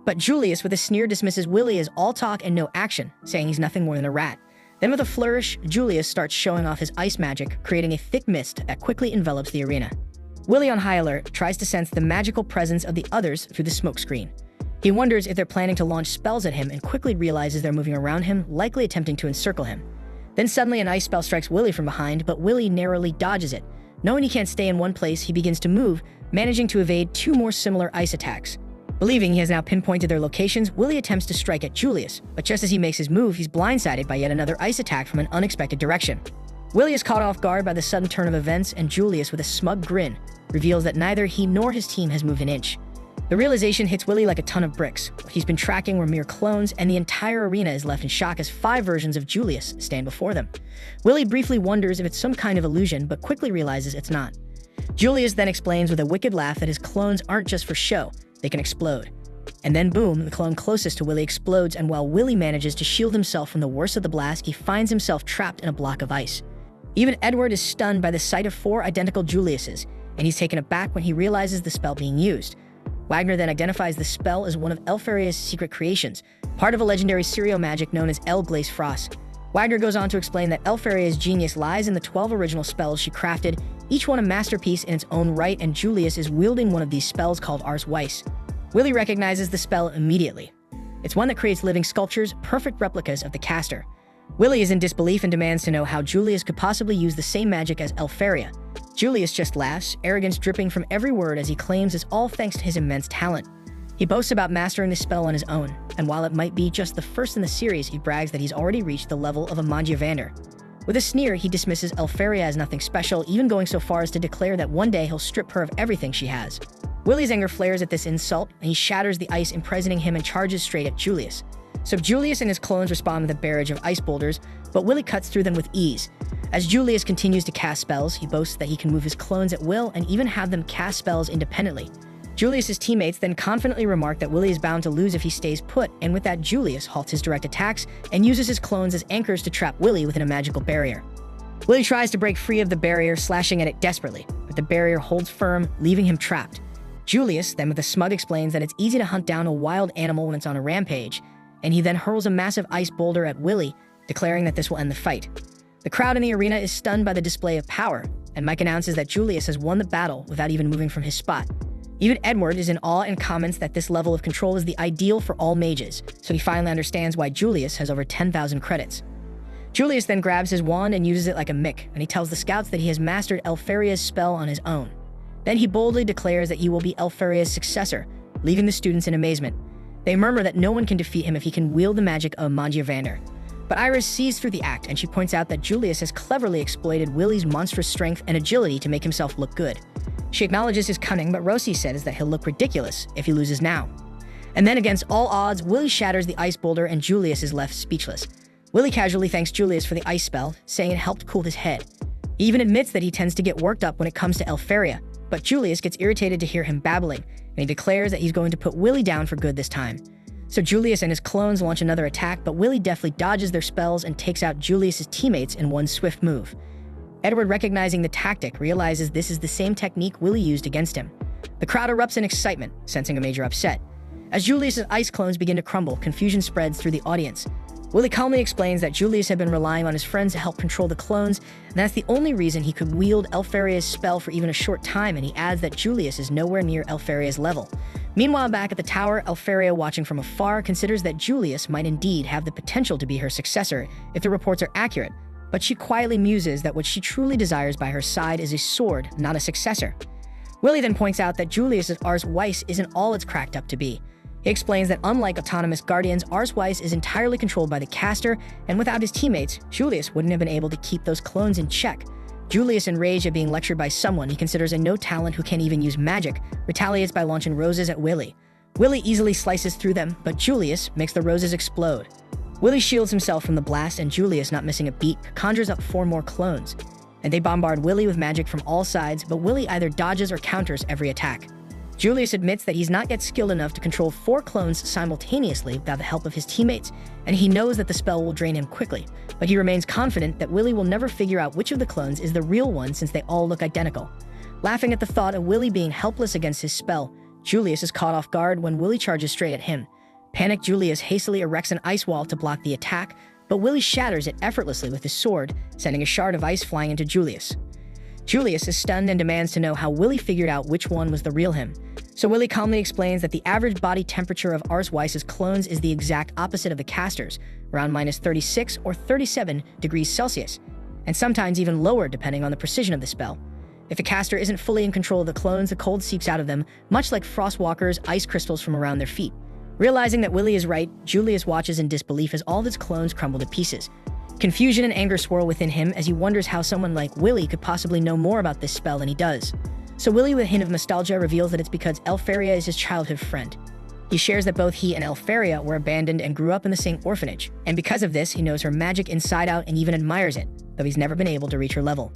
But Julius, with a sneer, dismisses Willie as all talk and no action, saying he's nothing more than a rat. Then with a flourish, Julius starts showing off his ice magic, creating a thick mist that quickly envelops the arena. Willie, on high alert, tries to sense the magical presence of the others through the smokescreen. He wonders if they're planning to launch spells at him and quickly realizes they're moving around him, likely attempting to encircle him. Then suddenly an ice spell strikes Willie from behind, but Willie narrowly dodges it. Knowing he can't stay in one place, he begins to move, managing to evade two more similar ice attacks. Believing he has now pinpointed their locations, Willie attempts to strike at Julius, but just as he makes his move, he's blindsided by yet another ice attack from an unexpected direction. Willie is caught off guard by the sudden turn of events, and Julius, with a smug grin, reveals that neither he nor his team has moved an inch. The realization hits Willie like a ton of bricks. What he's been tracking were mere clones, and the entire arena is left in shock as 5 versions of Julius stand before them. Willie briefly wonders if it's some kind of illusion, but quickly realizes it's not. Julius then explains with a wicked laugh that his clones aren't just for show, they can explode. And then boom, the clone closest to Willie explodes, and while Willie manages to shield himself from the worst of the blast, he finds himself trapped in a block of ice. Even Edward is stunned by the sight of 4 identical Juliuses, and he's taken aback when he realizes the spell being used. Wagner then identifies the spell as one of Elfaria's secret creations, part of a legendary serial magic known as El Glace Frost. Wagner goes on to explain that Elfaria's genius lies in the 12 original spells she crafted, each one a masterpiece in its own right, and Julius is wielding one of these spells called Ars Weiss. Willie recognizes the spell immediately. It's one that creates living sculptures, perfect replicas of the caster. Willie is in disbelief and demands to know how Julius could possibly use the same magic as Elfaria. Julius just laughs, arrogance dripping from every word as he claims it's all thanks to his immense talent. He boasts about mastering the spell on his own, and while it might be just the first in the series, he brags that he's already reached the level of a Mangiavander. With a sneer, he dismisses Elfaria as nothing special, even going so far as to declare that one day he'll strip her of everything she has. Willie's anger flares at this insult, and he shatters the ice imprisoning him and charges straight at Julius. So Julius and his clones respond with a barrage of ice boulders, but Willie cuts through them with ease. As Julius continues to cast spells, he boasts that he can move his clones at will and even have them cast spells independently. Julius's teammates then confidently remark that Willie is bound to lose if he stays put, and with that Julius halts his direct attacks and uses his clones as anchors to trap Willie within a magical barrier. Willie tries to break free of the barrier, slashing at it desperately, but the barrier holds firm, leaving him trapped. Julius then with a smug explains that it's easy to hunt down a wild animal when it's on a rampage, and he then hurls a massive ice boulder at Willie, declaring that this will end the fight. The crowd in the arena is stunned by the display of power, and Mike announces that Julius has won the battle without even moving from his spot. Even Edward is in awe and comments that this level of control is the ideal for all mages, so he finally understands why Julius has over 10,000 credits. Julius then grabs his wand and uses it like a Mick, and he tells the scouts that he has mastered Elfaria's spell on his own. Then he boldly declares that he will be Elfaria's successor, leaving the students in amazement. They murmur that no one can defeat him if he can wield the magic of Mangiavander. But Iris sees through the act, and she points out that Julius has cleverly exploited Willie's monstrous strength and agility to make himself look good. She acknowledges his cunning, but Rosie says that he'll look ridiculous if he loses now. And then against all odds, Willie shatters the ice boulder and Julius is left speechless. Willie casually thanks Julius for the ice spell, saying it helped cool his head. He even admits that he tends to get worked up when it comes to Elfaria, but Julius gets irritated to hear him babbling, and he declares that he's going to put Willie down for good this time. So Julius and his clones launch another attack, but Willie deftly dodges their spells and takes out Julius's teammates in one swift move. Edward, recognizing the tactic, realizes this is the same technique Willie used against him. The crowd erupts in excitement, sensing a major upset. As Julius's ice clones begin to crumble, confusion spreads through the audience. Willie calmly explains that Julius had been relying on his friends to help control the clones, and that's the only reason he could wield Elfaria's spell for even a short time, and he adds that Julius is nowhere near Elfaria's level. Meanwhile, back at the tower, Elfaria, watching from afar, considers that Julius might indeed have the potential to be her successor if the reports are accurate, but she quietly muses that what she truly desires by her side is a sword, not a successor. Willie then points out that Julius's Ars Weiss isn't all it's cracked up to be. He explains that unlike autonomous guardians, Ars Weiss is entirely controlled by the caster, and without his teammates, Julius wouldn't have been able to keep those clones in check. Julius, enraged at being lectured by someone he considers a no-talent who can't even use magic, retaliates by launching roses at Willie. Willie easily slices through them, but Julius makes the roses explode. Willie shields himself from the blast, and Julius, not missing a beat, conjures up 4 more clones. and they bombard Willy with magic from all sides, but Willy either dodges or counters every attack. Julius admits that he's not yet skilled enough to control 4 clones simultaneously without the help of his teammates, and he knows that the spell will drain him quickly, but he remains confident that Willy will never figure out which of the clones is the real one since they all look identical. Laughing at the thought of Willy being helpless against his spell, Julius is caught off guard when Willy charges straight at him. Panicked Julius hastily erects an ice wall to block the attack, but Willy shatters it effortlessly with his sword, sending a shard of ice flying into Julius. Julius is stunned and demands to know how Willy figured out which one was the real him. So Willy calmly explains that the average body temperature of Ars Weiss's clones is the exact opposite of the caster's, around -36 or 37 degrees Celsius, and sometimes even lower depending on the precision of the spell. If a caster isn't fully in control of the clones, the cold seeps out of them, much like Frostwalker's ice crystals from around their feet. Realizing that Willy is right, Julius watches in disbelief as all of his clones crumble to pieces. Confusion and anger swirl within him as he wonders how someone like Willy could possibly know more about this spell than he does. So Willy, with a hint of nostalgia, reveals that it's because Elfaria is his childhood friend. He shares that both he and Elfaria were abandoned and grew up in the same orphanage, and because of this, he knows her magic inside out and even admires it, though he's never been able to reach her level.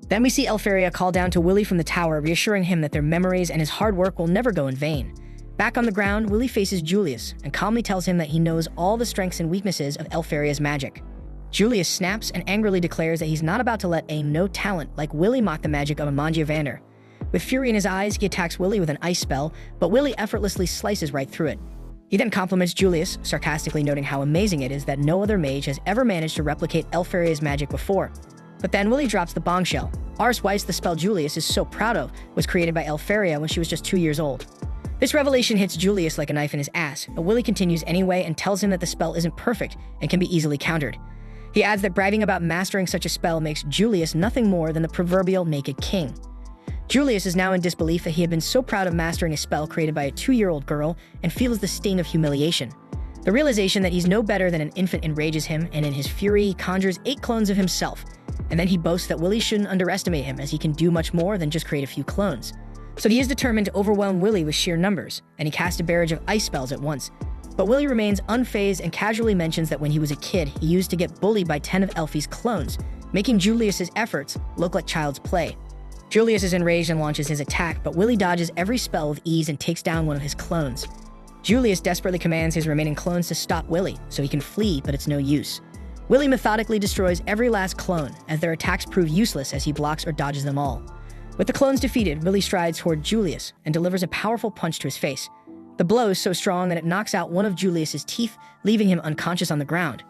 Then we see Elfaria call down to Willy from the tower, reassuring him that their memories and his hard work will never go in vain. Back on the ground, Willy faces Julius and calmly tells him that he knows all the strengths and weaknesses of Elfaria's magic. Julius snaps and angrily declares that he's not about to let a no-talent like Willy mock the magic of Amandia Vander. With fury in his eyes, he attacks Willy with an ice spell, but Willy effortlessly slices right through it. He then compliments Julius, sarcastically noting how amazing it is that no other mage has ever managed to replicate Elfaria's magic before. But then Willy drops the bombshell. Ars Weiss, the spell Julius is so proud of, was created by Elfaria when she was just 2 years old. This revelation hits Julius like a knife in his ass, but Willy continues anyway and tells him that the spell isn't perfect and can be easily countered. He adds that bragging about mastering such a spell makes Julius nothing more than the proverbial naked king. Julius is now in disbelief that he had been so proud of mastering a spell created by a 2-year-old girl and feels the sting of humiliation. The realization that he's no better than an infant enrages him, and in his fury, he conjures 8 clones of himself, and then he boasts that Willy shouldn't underestimate him as he can do much more than just create a few clones. So he is determined to overwhelm Willy with sheer numbers, and he casts a barrage of ice spells at once. But Willy remains unfazed and casually mentions that when he was a kid, he used to get bullied by 10 of Elfie's clones, making Julius's efforts look like child's play. Julius is enraged and launches his attack, but Willy dodges every spell with ease and takes down one of his clones. Julius desperately commands his remaining clones to stop Willy, so he can flee, but it's no use. Willy methodically destroys every last clone, as their attacks prove useless as he blocks or dodges them all. With the clones defeated, Willy strides toward Julius and delivers a powerful punch to his face. The blow is so strong that it knocks out one of Julius's teeth, leaving him unconscious on the ground.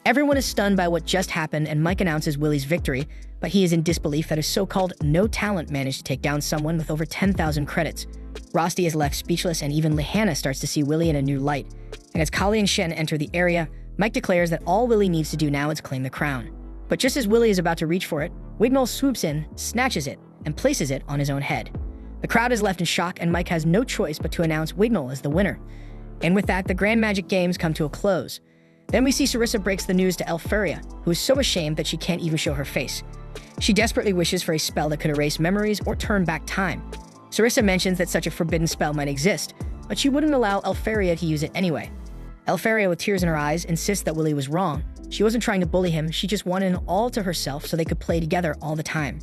Everyone is stunned by what just happened, and Mike announces Willy's victory, but he is in disbelief that his so-called no-talent managed to take down someone with over 10,000 credits. Rosti is left speechless, and even Lehana starts to see Willy in a new light. And as Kali and Shen enter the area, Mike declares that all Willy needs to do now is claim the crown. But just as Willy is about to reach for it, Wignall swoops in, snatches it, and places it on his own head. The crowd is left in shock, and Mike has no choice but to announce Wignall as the winner. And with that, the Grand Magic Games come to a close. Then we see Sarissa breaks the news to Elfaria, who is so ashamed that she can't even show her face. She desperately wishes for a spell that could erase memories or turn back time. Sarissa mentions that such a forbidden spell might exist, but she wouldn't allow Elfaria to use it anyway. Elfaria, with tears in her eyes, insists that Willy was wrong. She wasn't trying to bully him, she just wanted him all to herself so they could play together all the time.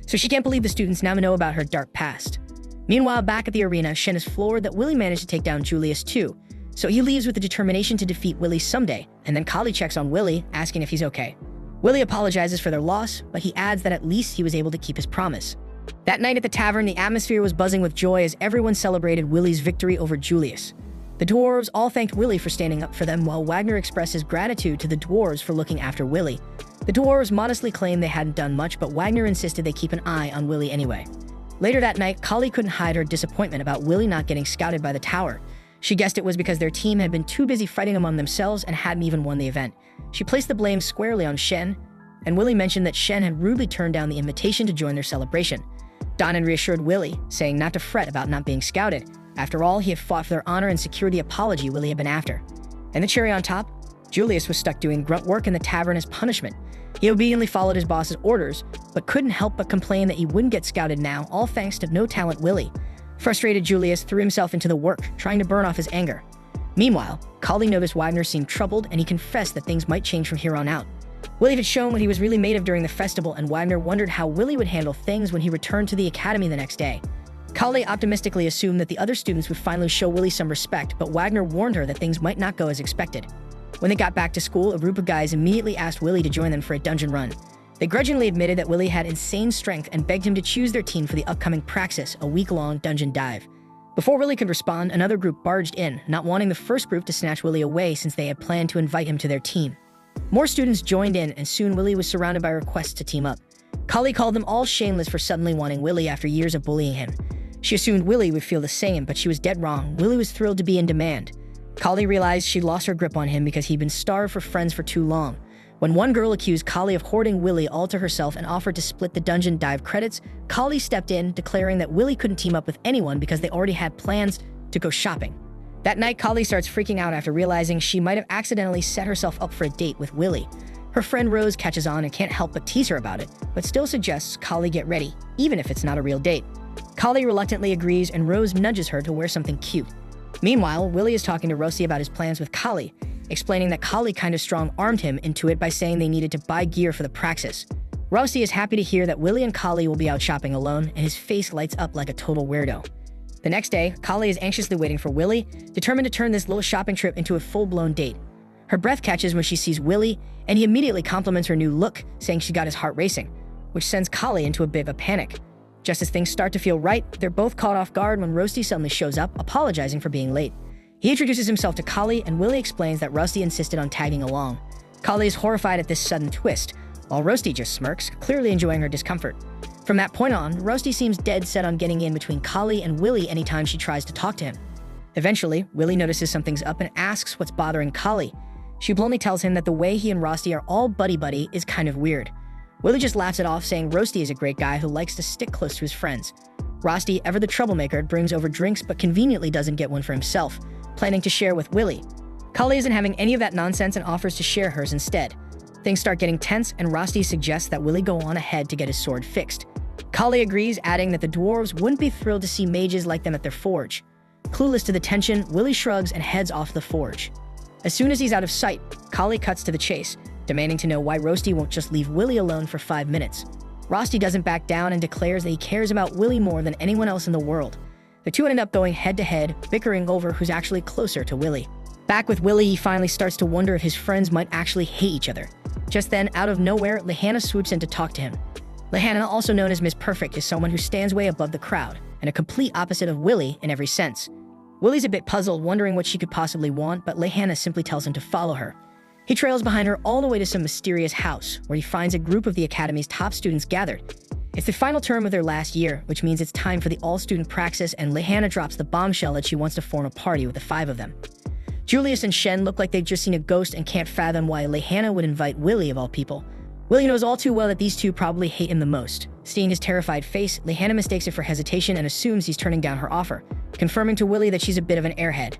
So she can't believe the students now know about her dark past. Meanwhile, back at the arena, Shen is floored that Willy managed to take down Julius too. So he leaves with the determination to defeat Willy someday, and then Kali checks on Willy, asking if he's okay. Willy apologizes for their loss, but he adds that at least he was able to keep his promise. That night at the tavern, the atmosphere was buzzing with joy as everyone celebrated Willy's victory over Julius. The dwarves all thanked Willy for standing up for them, while Wagner expressed his gratitude to the dwarves for looking after Willy. The dwarves modestly claimed they hadn't done much, but Wagner insisted they keep an eye on Willy anyway. Later that night, Kali couldn't hide her disappointment about Willy not getting scouted by the tower. She guessed it was because their team had been too busy fighting among themselves and hadn't even won the event. She placed the blame squarely on Shen, and Willy mentioned that Shen had rudely turned down the invitation to join their celebration. Don reassured Willy, saying not to fret about not being scouted. After all, he had fought for their honor and secured the apology Willy had been after. And the cherry on top, Julius was stuck doing grunt work in the tavern as punishment. He obediently followed his boss's orders, but couldn't help but complain that he wouldn't get scouted now, all thanks to no-talent Willy. Frustrated, Julius threw himself into the work, trying to burn off his anger. Meanwhile, Kali noticed Wagner seemed troubled, and he confessed that things might change from here on out. Willie had shown what he was really made of during the festival, and Wagner wondered how Willie would handle things when he returned to the academy the next day. Kali optimistically assumed that the other students would finally show Willie some respect, but Wagner warned her that things might not go as expected. When they got back to school, a group of guys immediately asked Willie to join them for a dungeon run. They grudgingly admitted that Willie had insane strength and begged him to choose their team for the upcoming Praxis, a week-long dungeon dive. Before Willie could respond, another group barged in, not wanting the first group to snatch Willie away since they had planned to invite him to their team. More students joined in, and soon Willie was surrounded by requests to team up. Kali called them all shameless for suddenly wanting Willie after years of bullying him. She assumed Willie would feel the same, but she was dead wrong. Willie was thrilled to be in demand. Kali realized she'd lost her grip on him because he'd been starved for friends for too long. When one girl accused Kali of hoarding Willie all to herself and offered to split the dungeon dive credits, Kali stepped in, declaring that Willie couldn't team up with anyone because they already had plans to go shopping. That night, Kali starts freaking out after realizing she might have accidentally set herself up for a date with Willie. Her friend Rose catches on and can't help but tease her about it, but still suggests Kali get ready, even if it's not a real date. Kali reluctantly agrees, and Rose nudges her to wear something cute. Meanwhile, Willie is talking to Rosie about his plans with Kali, explaining that Kali kind of strong-armed him into it by saying they needed to buy gear for the Praxis. Rosie is happy to hear that Willie and Kali will be out shopping alone, and his face lights up like a total weirdo. The next day, Kali is anxiously waiting for Willie, determined to turn this little shopping trip into a full-blown date. Her breath catches when she sees Willie, and he immediately compliments her new look, saying she got his heart racing, which sends Kali into a bit of a panic. Just as things start to feel right, they're both caught off guard when Rosie suddenly shows up, apologizing for being late. He introduces himself to Kali, and Willie explains that Rusty insisted on tagging along. Kali is horrified at this sudden twist, while Rusty just smirks, clearly enjoying her discomfort. From that point on, Rusty seems dead set on getting in between Kali and Willie anytime she tries to talk to him. Eventually, Willie notices something's up and asks what's bothering Kali. She bluntly tells him that the way he and Rusty are all buddy-buddy is kind of weird. Willie just laughs it off, saying Rusty is a great guy who likes to stick close to his friends. Rusty, ever the troublemaker, brings over drinks but conveniently doesn't get one for himself, planning to share with Willie. Kali isn't having any of that nonsense and offers to share hers instead. Things start getting tense, and Rusty suggests that Willie go on ahead to get his sword fixed. Kali agrees, adding that the dwarves wouldn't be thrilled to see mages like them at their forge. Clueless to the tension, Willie shrugs and heads off the forge. As soon as he's out of sight, Kali cuts to the chase, demanding to know why Rusty won't just leave Willie alone for 5 minutes. Rusty doesn't back down and declares that he cares about Willie more than anyone else in the world. The two end up going head-to-head, bickering over who's actually closer to Willie. Back with Willie, he finally starts to wonder if his friends might actually hate each other. Just then, out of nowhere, Lehana swoops in to talk to him. Lehana, also known as Miss Perfect, is someone who stands way above the crowd, and a complete opposite of Willie in every sense. Willie's a bit puzzled, wondering what she could possibly want, but Lehana simply tells him to follow her. He trails behind her all the way to some mysterious house, where he finds a group of the Academy's top students gathered. It's the final term of their last year, which means it's time for the all-student praxis, and Lehana drops the bombshell that she wants to form a party with the 5 of them. Julius and Shen look like they've just seen a ghost and can't fathom why Lehana would invite Willie of all people. Willie knows all too well that these two probably hate him the most. Seeing his terrified face, Lehana mistakes it for hesitation and assumes he's turning down her offer, confirming to Willie that she's a bit of an airhead.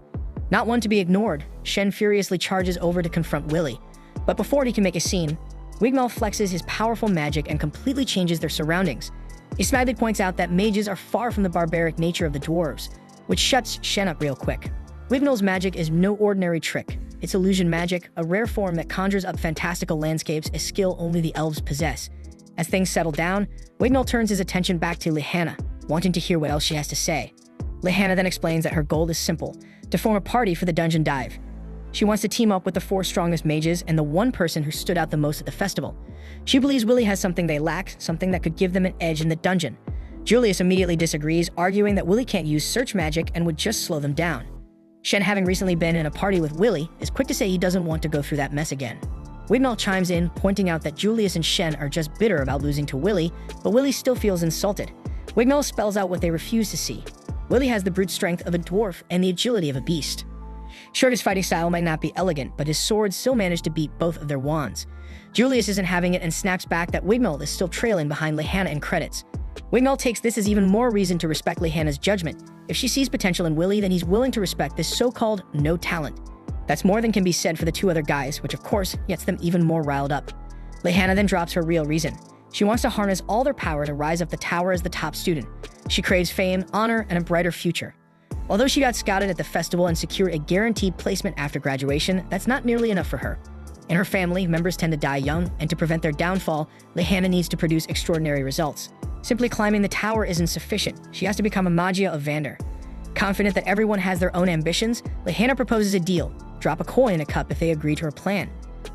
Not one to be ignored, Shen furiously charges over to confront Willie. But before he can make a scene, Wigmel flexes his powerful magic and completely changes their surroundings. He smilingly points out that mages are far from the barbaric nature of the dwarves, which shuts Shen up real quick. Wigmel's magic is no ordinary trick. It's illusion magic, a rare form that conjures up fantastical landscapes, a skill only the elves possess. As things settle down, Wigmel turns his attention back to Lehana, wanting to hear what else she has to say. Lehana then explains that her goal is simple, to form a party for the dungeon dive. She wants to team up with the 4 strongest mages and the one person who stood out the most at the festival. She believes Willie has something they lack, something that could give them an edge in the dungeon. Julius immediately disagrees, arguing that Willie can't use search magic and would just slow them down. Shen, having recently been in a party with Willie, is quick to say he doesn't want to go through that mess again. Wigmel chimes in, pointing out that Julius and Shen are just bitter about losing to Willie, but Willie still feels insulted. Wigmel spells out what they refuse to see. Willie has the brute strength of a dwarf and the agility of a beast. Sure, his fighting style might not be elegant, but his swords still manage to beat both of their wands. Julius isn't having it and snaps back that Wigmel is still trailing behind Lehana in credits. Wigmel takes this as even more reason to respect Lehana's judgment. If she sees potential in Willie, then he's willing to respect this so-called no talent. That's more than can be said for the 2 other guys, which of course gets them even more riled up. Lehana then drops her real reason. She wants to harness all their power to rise up the tower as the top student. She craves fame, honor, and a brighter future. Although she got scouted at the festival and secured a guaranteed placement after graduation, that's not nearly enough for her. In her family, members tend to die young, and to prevent their downfall, Lyanna needs to produce extraordinary results. Simply climbing the tower isn't sufficient. She has to become a Magia of Vander. Confident that everyone has their own ambitions, Lyanna proposes a deal. Drop a coin in a cup if they agree to her plan.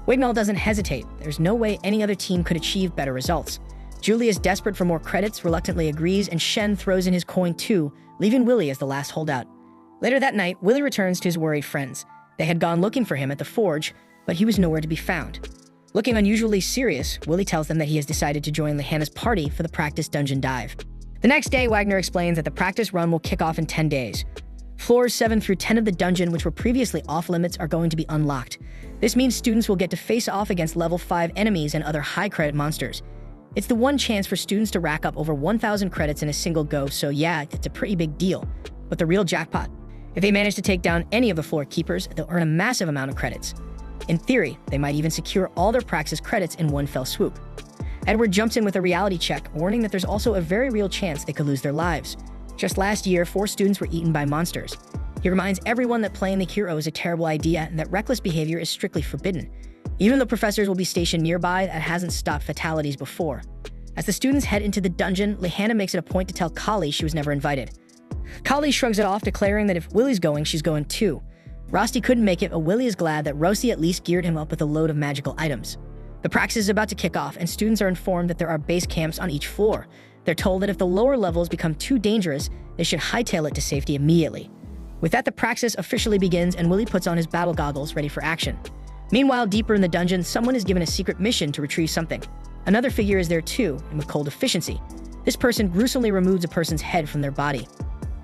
Wignall doesn't hesitate. There's no way any other team could achieve better results. Julius, desperate for more credits, reluctantly agrees, and Shen throws in his coin too, leaving Willie as the last holdout. Later that night, Willie returns to his worried friends. They had gone looking for him at the forge, but he was nowhere to be found. Looking unusually serious, Willie tells them that he has decided to join Lyanna's party for the practice dungeon dive. The next day, Wagner explains that the practice run will kick off in 10 days. Floors 7 through 10 of the dungeon, which were previously off-limits, are going to be unlocked. This means students will get to face off against level 5 enemies and other high-credit monsters. It's the one chance for students to rack up over 1,000 credits in a single go, so yeah, it's a pretty big deal. But the real jackpot? If they manage to take down any of the floor keepers, they'll earn a massive amount of credits. In theory, they might even secure all their praxis credits in one fell swoop. Edward jumps in with a reality check, warning that there's also a very real chance they could lose their lives. Just last year, 4 students were eaten by monsters. He reminds everyone that playing the hero is a terrible idea and that reckless behavior is strictly forbidden. Even though professors will be stationed nearby, that hasn't stopped fatalities before. As the students head into the dungeon, Lyanna makes it a point to tell Kali she was never invited. Kali shrugs it off, declaring that if Willie's going, she's going too. Rosti couldn't make it, but Willie is glad that Rosie at least geared him up with a load of magical items. The praxis is about to kick off, and students are informed that there are base camps on each floor. They're told that if the lower levels become too dangerous, they should hightail it to safety immediately. With that, the praxis officially begins, and Willie puts on his battle goggles, ready for action. Meanwhile, deeper in the dungeon, someone is given a secret mission to retrieve something. Another figure is there too, and with cold efficiency. This person gruesomely removes a person's head from their body.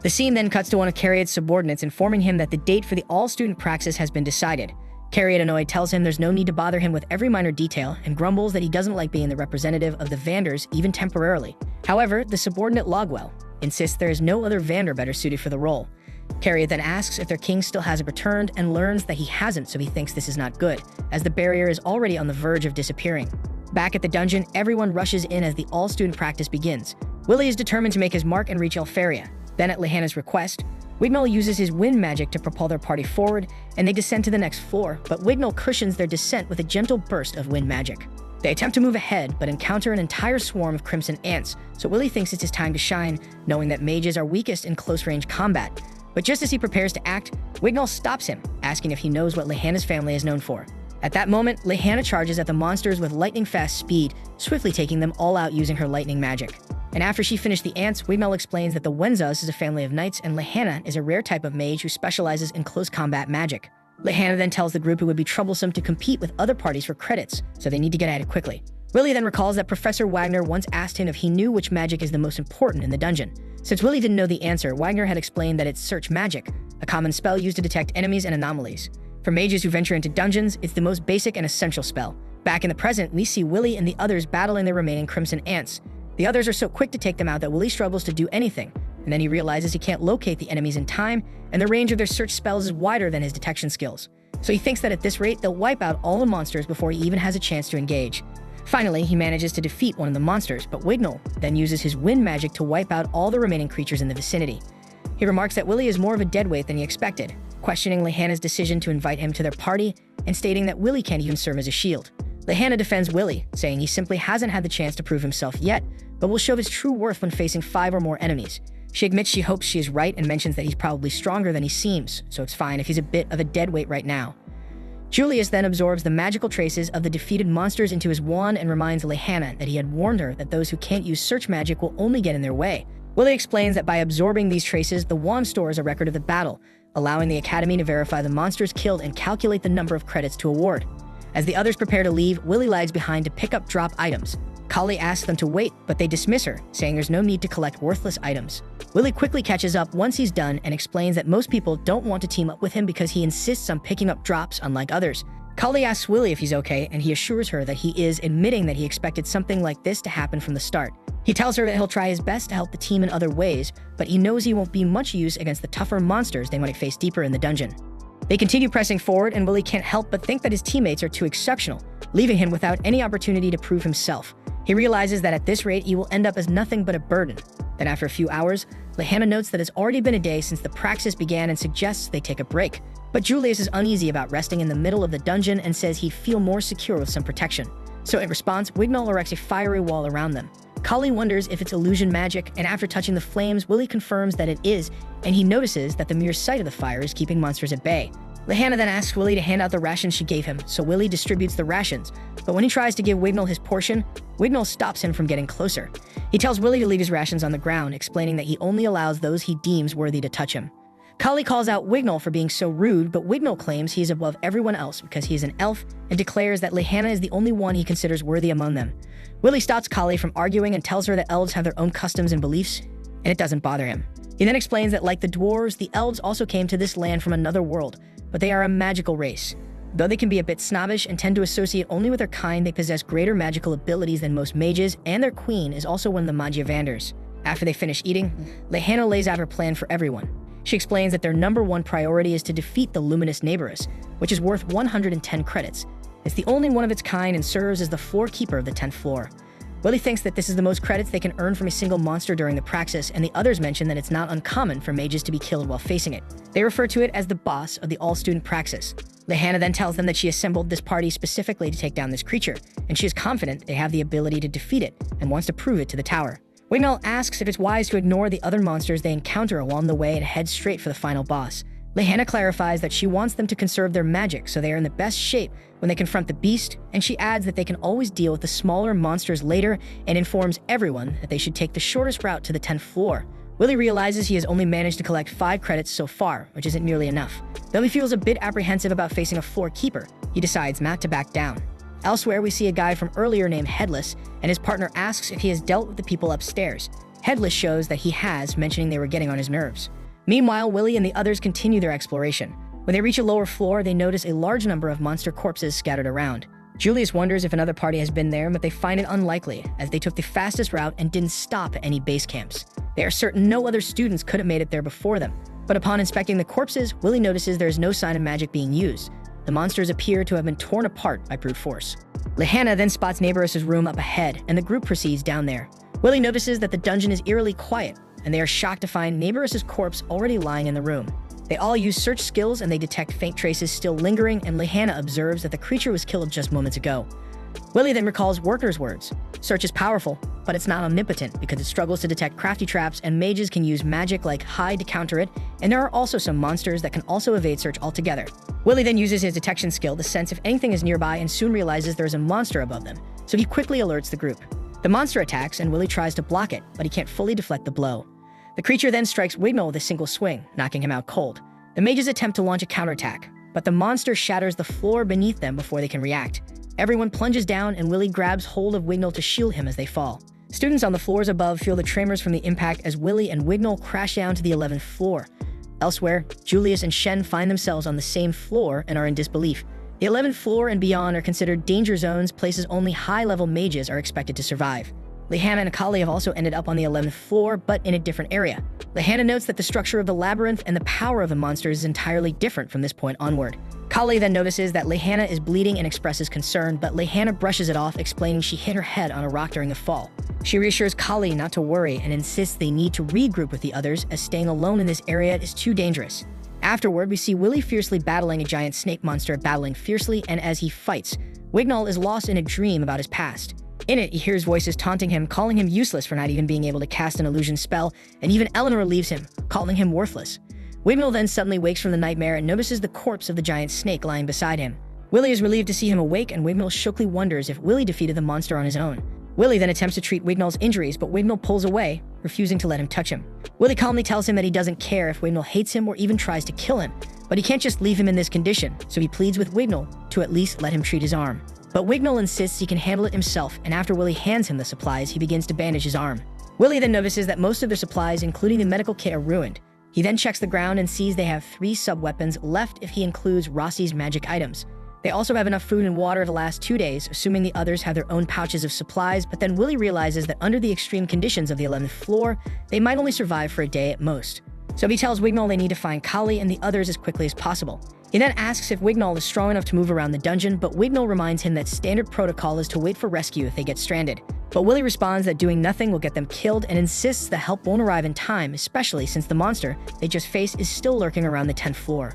The scene then cuts to one of Cariad's subordinates, informing him that the date for the all-student praxis has been decided. Cariad, annoyed, tells him there's no need to bother him with every minor detail, and grumbles that he doesn't like being the representative of the Vanders, even temporarily. However, the subordinate Logwell insists there is no other Vander better suited for the role. Cariad then asks if their king still hasn't returned, and learns that he hasn't, so he thinks this is not good, as the barrier is already on the verge of disappearing. Back at the dungeon, everyone rushes in as the all-student practice begins. Willie is determined to make his mark and reach Elfaria. Then, at Lyanna's request, Wignall uses his wind magic to propel their party forward, and they descend to the next floor, but Wignall cushions their descent with a gentle burst of wind magic. They attempt to move ahead, but encounter an entire swarm of crimson ants, so Willie thinks it's his time to shine, knowing that mages are weakest in close-range combat. But just as he prepares to act, Wignall stops him, asking if he knows what Lyanna's family is known for. At that moment, Lyanna charges at the monsters with lightning-fast speed, swiftly taking them all out using her lightning magic. And after she finished the ants, Wignall explains that the Wenzas is a family of knights, and Lyanna is a rare type of mage who specializes in close combat magic. Lyanna then tells the group it would be troublesome to compete with other parties for credits, so they need to get at it quickly. Willie then recalls that Professor Wagner once asked him if he knew which magic is the most important in the dungeon. Since Willie didn't know the answer, Wagner had explained that it's Search Magic, a common spell used to detect enemies and anomalies. For mages who venture into dungeons, it's the most basic and essential spell. Back in the present, we see Willie and the others battling the remaining crimson ants. The others are so quick to take them out that Willie struggles to do anything, and then he realizes he can't locate the enemies in time, and the range of their search spells is wider than his detection skills. So he thinks that at this rate, they'll wipe out all the monsters before he even has a chance to engage. Finally, he manages to defeat one of the monsters, but Wignall then uses his wind magic to wipe out all the remaining creatures in the vicinity. He remarks that Willie is more of a deadweight than he expected, questioning Lyanna's decision to invite him to their party, and stating that Willie can't even serve as a shield. Lyanna defends Willie, saying he simply hasn't had the chance to prove himself yet, but will show his true worth when facing 5 or more enemies. She admits she hopes she is right and mentions that he's probably stronger than he seems, so it's fine if he's a bit of a deadweight right now. Julius then absorbs the magical traces of the defeated monsters into his wand and reminds Lyanna that he had warned her that those who can't use search magic will only get in their way. Willie explains that by absorbing these traces, the wand stores a record of the battle, allowing the Academy to verify the monsters killed and calculate the number of credits to award. As the others prepare to leave, Willie lags behind to pick up drop items. Kali asks them to wait, but they dismiss her, saying there's no need to collect worthless items. Willie quickly catches up once he's done and explains that most people don't want to team up with him because he insists on picking up drops unlike others. Kali asks Willie if he's okay, and he assures her that he is, admitting that he expected something like this to happen from the start. He tells her that he'll try his best to help the team in other ways, but he knows he won't be much use against the tougher monsters they might face deeper in the dungeon. They continue pressing forward, and Willie can't help but think that his teammates are too exceptional, leaving him without any opportunity to prove himself. He realizes that at this rate, he will end up as nothing but a burden. Then after a few hours, Lehana notes that it's already been a day since the praxis began and suggests they take a break. But Julius is uneasy about resting in the middle of the dungeon and says he'd feel more secure with some protection. So in response, Wignall erects a fiery wall around them. Kali wonders if it's illusion magic, and after touching the flames, Willie confirms that it is, and he notices that the mere sight of the fire is keeping monsters at bay. Lehana then asks Willie to hand out the rations she gave him, so Willie distributes the rations. But when he tries to give Wignall his portion, Wignall stops him from getting closer. He tells Willie to leave his rations on the ground, explaining that he only allows those he deems worthy to touch him. Kali calls out Wignall for being so rude, but Wignall claims he is above everyone else because he is an elf and declares that Lehana is the only one he considers worthy among them. Willie stops Kali from arguing and tells her that elves have their own customs and beliefs, and it doesn't bother him. He then explains that like the dwarves, the elves also came to this land from another world, but they are a magical race. Though they can be a bit snobbish and tend to associate only with their kind, they possess greater magical abilities than most mages, and their queen is also one of the Magiavanders. After they finish eating, Lehana lays out her plan for everyone. She explains that their number one priority is to defeat the luminous Neighboress, which is worth 110 credits. It's the only one of its kind and serves as the floor keeper of the 10th floor. Willie thinks that this is the most credits they can earn from a single monster during the praxis, and the others mention that it's not uncommon for mages to be killed while facing it. They refer to it as the boss of the all-student praxis. Lehana then tells them that she assembled this party specifically to take down this creature, and she is confident they have the ability to defeat it and wants to prove it to the tower. Wignall asks if it's wise to ignore the other monsters they encounter along the way and head straight for the final boss. Lehana clarifies that she wants them to conserve their magic so they are in the best shape when they confront the beast, and she adds that they can always deal with the smaller monsters later and informs everyone that they should take the shortest route to the 10th floor. Willie realizes he has only managed to collect 5 credits so far, which isn't nearly enough. Though he feels a bit apprehensive about facing a floor keeper, he decides not to back down. Elsewhere, we see a guy from earlier named Headless, and his partner asks if he has dealt with the people upstairs. Headless shows that he has, mentioning they were getting on his nerves. Meanwhile, Willie and the others continue their exploration. When they reach a lower floor, they notice a large number of monster corpses scattered around. Julius wonders if another party has been there, but they find it unlikely, as they took the fastest route and didn't stop at any base camps. They are certain no other students could have made it there before them. But upon inspecting the corpses, Willie notices there is no sign of magic being used. The monsters appear to have been torn apart by brute force. Lehana then spots Neighboress's room up ahead, and the group proceeds down there. Willie notices that the dungeon is eerily quiet, and they are shocked to find Neighboress's corpse already lying in the room. They all use search skills, and they detect faint traces still lingering, and Lehana observes that the creature was killed just moments ago. Willie then recalls Worker's words. Search is powerful, but it's not omnipotent because it struggles to detect crafty traps, and mages can use magic like hide to counter it, and there are also some monsters that can also evade search altogether. Willie then uses his detection skill to sense if anything is nearby and soon realizes there is a monster above them, so he quickly alerts the group. The monster attacks, and Willie tries to block it, but he can't fully deflect the blow. The creature then strikes Wignall with a single swing, knocking him out cold. The mages attempt to launch a counterattack, but the monster shatters the floor beneath them before they can react. Everyone plunges down, and Willie grabs hold of Wignall to shield him as they fall. Students on the floors above feel the tremors from the impact as Willie and Wignall crash down to the 11th floor. Elsewhere, Julius and Shen find themselves on the same floor and are in disbelief. The 11th floor and beyond are considered danger zones, places only high-level mages are expected to survive. Lehana and Kali have also ended up on the 11th floor, but in a different area. Lehana notes that the structure of the labyrinth and the power of the monsters is entirely different from this point onward. Kali then notices that Lehana is bleeding and expresses concern, but Lehana brushes it off, explaining she hit her head on a rock during the fall. She reassures Kali not to worry and insists they need to regroup with the others, as staying alone in this area is too dangerous. Afterward, we see Willie fiercely battling a giant snake monster, battling fiercely, and as he fights, Wignall is lost in a dream about his past. In it, he hears voices taunting him, calling him useless for not even being able to cast an illusion spell, and even Eleanor leaves him, calling him worthless. Wignall then suddenly wakes from the nightmare and notices the corpse of the giant snake lying beside him. Willie is relieved to see him awake, and Wignall shockingly wonders if Willie defeated the monster on his own. Willie then attempts to treat Wignall's injuries, but Wignall pulls away, refusing to let him touch him. Willie calmly tells him that he doesn't care if Wignall hates him or even tries to kill him, but he can't just leave him in this condition, so he pleads with Wignall to at least let him treat his arm. But Wignall insists he can handle it himself, and after Willie hands him the supplies, he begins to bandage his arm. Willie then notices that most of their supplies, including the medical kit, are ruined. He then checks the ground and sees they have 3 sub-weapons left if he includes Rossi's magic items. They also have enough food and water to last 2 days, assuming the others have their own pouches of supplies, but then Willie realizes that under the extreme conditions of the 11th floor, they might only survive for a day at most. So he tells Wignall they need to find Kali and the others as quickly as possible. He then asks if Wignall is strong enough to move around the dungeon, but Wignall reminds him that standard protocol is to wait for rescue if they get stranded. But Willie responds that doing nothing will get them killed and insists the help won't arrive in time, especially since the monster they just faced is still lurking around the 10th floor.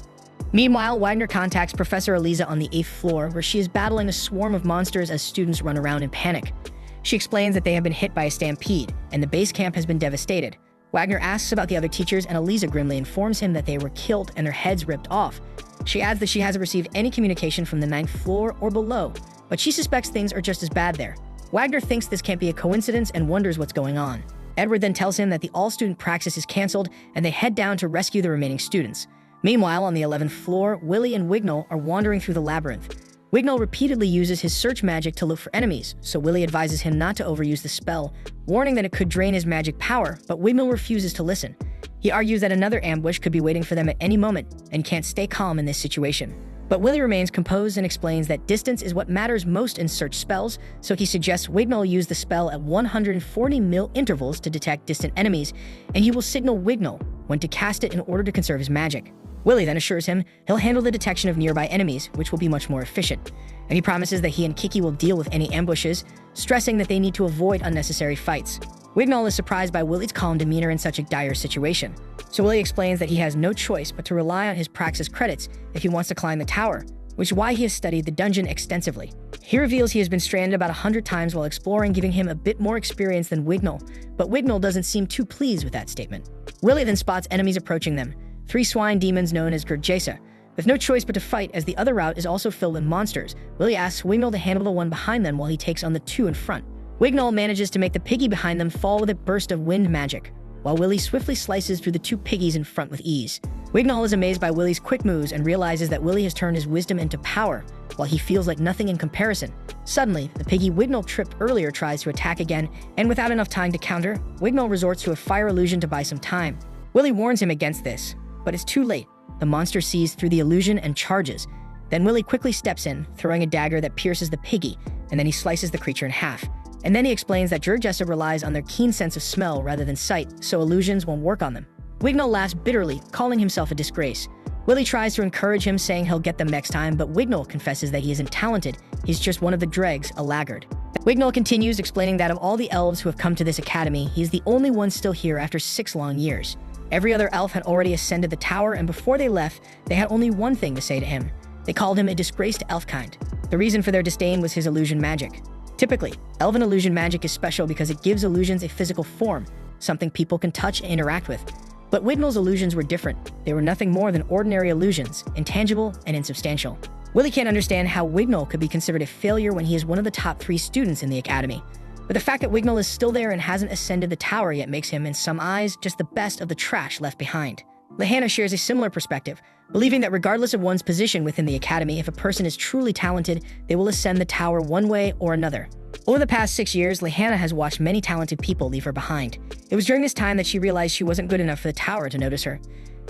Meanwhile, Wagner contacts Professor Eliza on the 8th floor, where she is battling a swarm of monsters as students run around in panic. She explains that they have been hit by a stampede, and the base camp has been devastated. Wagner asks about the other teachers, and Eliza grimly informs him that they were killed and their heads ripped off. She adds that she hasn't received any communication from the 9th floor or below, but she suspects things are just as bad there. Wagner thinks this can't be a coincidence and wonders what's going on. Edward then tells him that the all-student praxis is canceled, and they head down to rescue the remaining students. Meanwhile, on the 11th floor, Willie and Wignall are wandering through the labyrinth. Wignall repeatedly uses his search magic to look for enemies, so Willie advises him not to overuse the spell, warning that it could drain his magic power, but Wignall refuses to listen. He argues that another ambush could be waiting for them at any moment and can't stay calm in this situation. But Willie remains composed and explains that distance is what matters most in search spells, so he suggests Wignall use the spell at 140 mil intervals to detect distant enemies, and he will signal Wignall when to cast it in order to conserve his magic. Willie then assures him he'll handle the detection of nearby enemies, which will be much more efficient. And he promises that he and Kiki will deal with any ambushes, stressing that they need to avoid unnecessary fights. Wignall is surprised by Willie's calm demeanor in such a dire situation. So Willie explains that he has no choice but to rely on his praxis credits if he wants to climb the tower, which is why he has studied the dungeon extensively. He reveals he has been stranded about 100 times while exploring, giving him a bit more experience than Wignall, but Wignall doesn't seem too pleased with that statement. Willie then spots enemies approaching them, 3 swine demons known as Gurjesa. With no choice but to fight, as the other route is also filled with monsters, Willie asks Wignall to handle the one behind them while he takes on the 2 in front. Wignall manages to make the piggy behind them fall with a burst of wind magic, while Willie swiftly slices through the 2 piggies in front with ease. Wignall is amazed by Willie's quick moves and realizes that Willie has turned his wisdom into power, while he feels like nothing in comparison. Suddenly, the piggy Wignall tripped earlier tries to attack again, and without enough time to counter, Wignall resorts to a fire illusion to buy some time. Willie warns him against this, but it's too late. The monster sees through the illusion and charges. Then Willie quickly steps in, throwing a dagger that pierces the piggy, and then he slices the creature in half. And then he explains that Jurjessa relies on their keen sense of smell rather than sight, so illusions won't work on them. Wignall laughs bitterly, calling himself a disgrace. Willie tries to encourage him, saying he'll get them next time, but Wignall confesses that he isn't talented, he's just one of the dregs, a laggard. Wignall continues, explaining that of all the elves who have come to this academy, he is the only one still here after 6 long years. Every other elf had already ascended the tower, and before they left, they had only one thing to say to him. They called him a disgrace to elfkind. The reason for their disdain was his illusion magic. Typically, elven illusion magic is special because it gives illusions a physical form, something people can touch and interact with. But Wignall's illusions were different. They were nothing more than ordinary illusions, intangible and insubstantial. Willie can't understand how Wignall could be considered a failure when he is one of the top 3 students in the academy. But the fact that Wignall is still there and hasn't ascended the tower yet makes him, in some eyes, just the best of the trash left behind. Lehana shares a similar perspective, believing that regardless of one's position within the academy, if a person is truly talented, they will ascend the tower one way or another. Over the past 6 years, Lehana has watched many talented people leave her behind. It was during this time that she realized she wasn't good enough for the tower to notice her.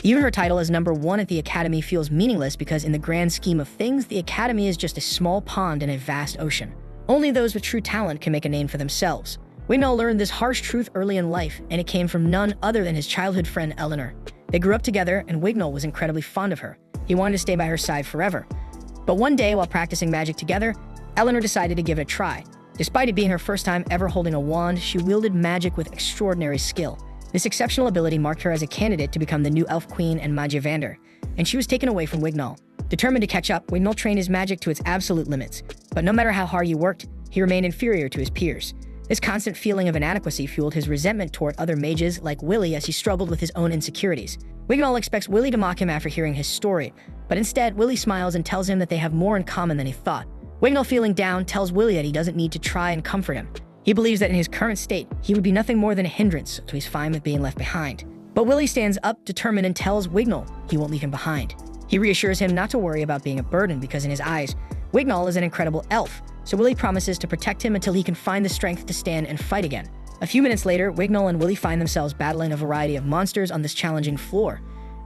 Even her title as number 1 at the academy feels meaningless because in the grand scheme of things, the academy is just a small pond in a vast ocean. Only those with true talent can make a name for themselves. Wignall learned this harsh truth early in life, and it came from none other than his childhood friend Eleanor. They grew up together, and Wignall was incredibly fond of her. He wanted to stay by her side forever. But one day, while practicing magic together, Eleanor decided to give it a try. Despite it being her first time ever holding a wand, she wielded magic with extraordinary skill. This exceptional ability marked her as a candidate to become the new elf queen and Magiavander, and she was taken away from Wignall. Determined to catch up, Wignall trained his magic to its absolute limits. But no matter how hard he worked, he remained inferior to his peers. This constant feeling of inadequacy fueled his resentment toward other mages like Willie as he struggled with his own insecurities. Wignall expects Willie to mock him after hearing his story, but instead Willie smiles and tells him that they have more in common than he thought. Wignall, feeling down, tells Willie that he doesn't need to try and comfort him. He believes that in his current state, he would be nothing more than a hindrance, so he's fine with being left behind. But Willie stands up, determined, and tells Wignall he won't leave him behind. He reassures him not to worry about being a burden because in his eyes, Wignall is an incredible elf, so Willie promises to protect him until he can find the strength to stand and fight again. A few minutes later, Wignall and Willie find themselves battling a variety of monsters on this challenging floor.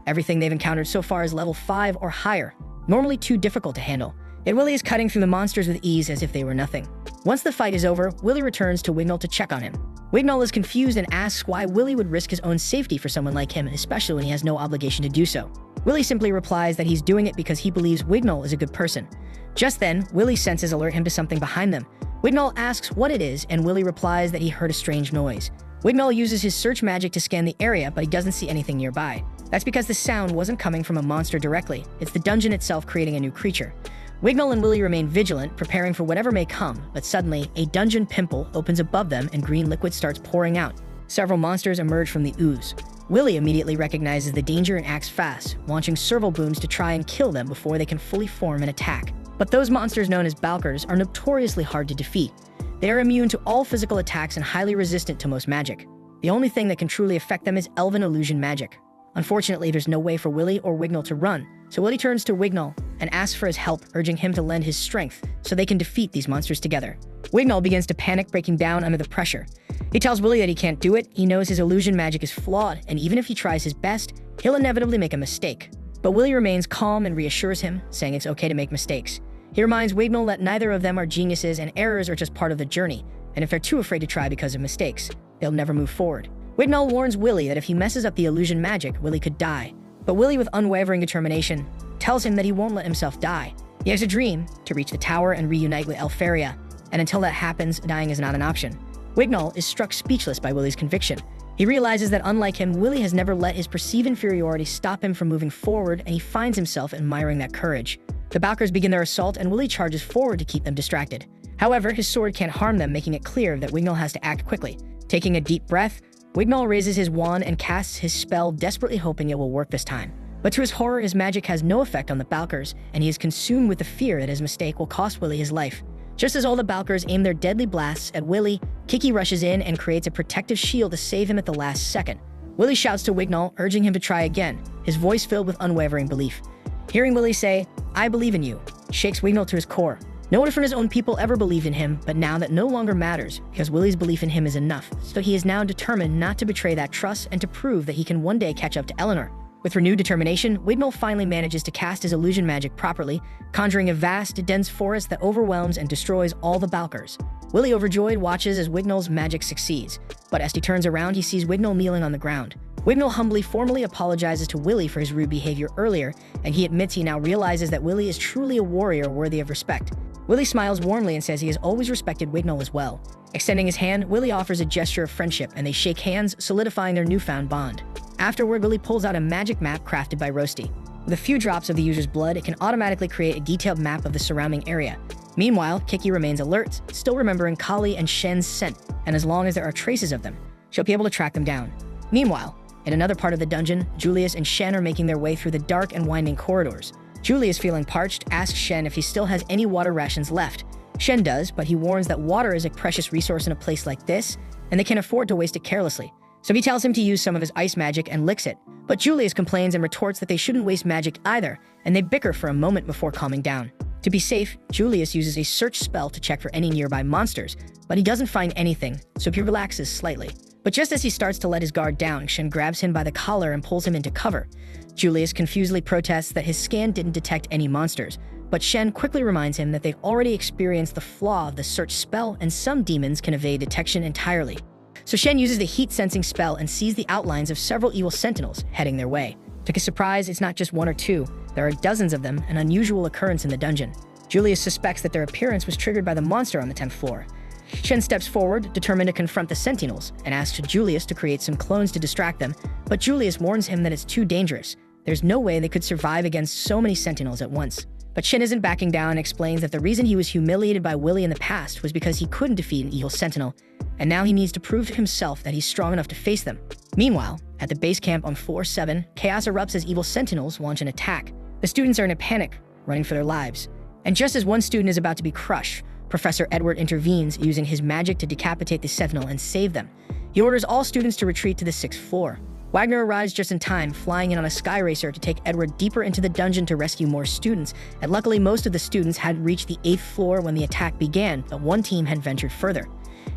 Everything they've encountered so far is level 5 or higher, normally too difficult to handle. Yet Willie is cutting through the monsters with ease as if they were nothing. Once the fight is over, Willie returns to Wignall to check on him. Wignall is confused and asks why Willie would risk his own safety for someone like him, especially when he has no obligation to do so. Willie simply replies that he's doing it because he believes Wignall is a good person. Just then, Willie's senses alert him to something behind them. Wignall asks what it is, and Willie replies that he heard a strange noise. Wignall uses his search magic to scan the area, but he doesn't see anything nearby. That's because the sound wasn't coming from a monster directly. It's the dungeon itself creating a new creature. Wignall and Willie remain vigilant, preparing for whatever may come, but suddenly, a dungeon pimple opens above them and green liquid starts pouring out. Several monsters emerge from the ooze. Willie immediately recognizes the danger and acts fast, launching serval booms to try and kill them before they can fully form and attack. But those monsters known as Balkers are notoriously hard to defeat. They are immune to all physical attacks and highly resistant to most magic. The only thing that can truly affect them is elven illusion magic. Unfortunately, there's no way for Willie or Wignall to run, so Willie turns to Wignall and asks for his help, urging him to lend his strength so they can defeat these monsters together. Wignall begins to panic, breaking down under the pressure. He tells Willie that he can't do it. He knows his illusion magic is flawed, and even if he tries his best, he'll inevitably make a mistake. But Willie remains calm and reassures him, saying it's okay to make mistakes. He reminds Wignall that neither of them are geniuses and errors are just part of the journey, and if they're too afraid to try because of mistakes, they'll never move forward. Wignall warns Willie that if he messes up the illusion magic, Willie could die. But Willie, with unwavering determination, tells him that he won't let himself die. He has a dream to reach the tower and reunite with Elfaria, and until that happens, dying is not an option. Wignall is struck speechless by Willie's conviction. He realizes that unlike him, Willie has never let his perceived inferiority stop him from moving forward, and he finds himself admiring that courage. The Balkers begin their assault, and Willie charges forward to keep them distracted. However, his sword can't harm them, making it clear that Wignall has to act quickly. Taking a deep breath, Wignall raises his wand and casts his spell, desperately hoping it will work this time. But to his horror, his magic has no effect on the Balkers, and he is consumed with the fear that his mistake will cost Willie his life. Just as all the Balkers aim their deadly blasts at Willie, Kiki rushes in and creates a protective shield to save him at the last second. Willie shouts to Wignall, urging him to try again, his voice filled with unwavering belief. Hearing Willie say, "I believe in you," shakes Wignall to his core. No one from his own people ever believed in him, but now that no longer matters, because Willie's belief in him is enough, so he is now determined not to betray that trust and to prove that he can one day catch up to Eleanor. With renewed determination, Wignall finally manages to cast his illusion magic properly, conjuring a vast, dense forest that overwhelms and destroys all the Balkers. Willie, overjoyed, watches as Wignall's magic succeeds, but as he turns around, he sees Wignall kneeling on the ground. Wignall humbly formally apologizes to Willie for his rude behavior earlier, and he admits he now realizes that Willie is truly a warrior worthy of respect. Willie smiles warmly and says he has always respected Wignall as well. Extending his hand, Willie offers a gesture of friendship, and they shake hands, solidifying their newfound bond. Afterward, Willie pulls out a magic map crafted by Roasty. With a few drops of the user's blood, it can automatically create a detailed map of the surrounding area. Meanwhile, Kiki remains alert, still remembering Kali and Shen's scent, and as long as there are traces of them, she'll be able to track them down. Meanwhile, in another part of the dungeon, Julius and Shen are making their way through the dark and winding corridors. Julius, feeling parched, asks Shen if he still has any water rations left. Shen does, but he warns that water is a precious resource in a place like this, and they can't afford to waste it carelessly. So he tells him to use some of his ice magic and licks it. But Julius complains and retorts that they shouldn't waste magic either, and they bicker for a moment before calming down. To be safe, Julius uses a search spell to check for any nearby monsters, but he doesn't find anything, so he relaxes slightly. But just as he starts to let his guard down, Shen grabs him by the collar and pulls him into cover. Julius confusedly protests that his scan didn't detect any monsters, but Shen quickly reminds him that they've already experienced the flaw of the search spell, and some demons can evade detection entirely. So Shen uses the heat-sensing spell and sees the outlines of several evil sentinels heading their way. To his surprise, it's not just one or two. There are dozens of them, an unusual occurrence in the dungeon. Julius suspects that their appearance was triggered by the monster on the 10th floor. Shen steps forward, determined to confront the sentinels, and asks Julius to create some clones to distract them, but Julius warns him that it's too dangerous. There's no way they could survive against so many sentinels at once. But Shen isn't backing down and explains that the reason he was humiliated by Willie in the past was because he couldn't defeat an evil sentinel, and now he needs to prove to himself that he's strong enough to face them. Meanwhile, at the base camp on floor 7, chaos erupts as evil sentinels launch an attack. The students are in a panic, running for their lives. And just as one student is about to be crushed, Professor Edward intervenes, using his magic to decapitate the sentinel and save them. He orders all students to retreat to the 6th floor. Wagner arrives just in time, flying in on a sky racer to take Edward deeper into the dungeon to rescue more students, and luckily most of the students had reached the 8th floor when the attack began, but one team had ventured further.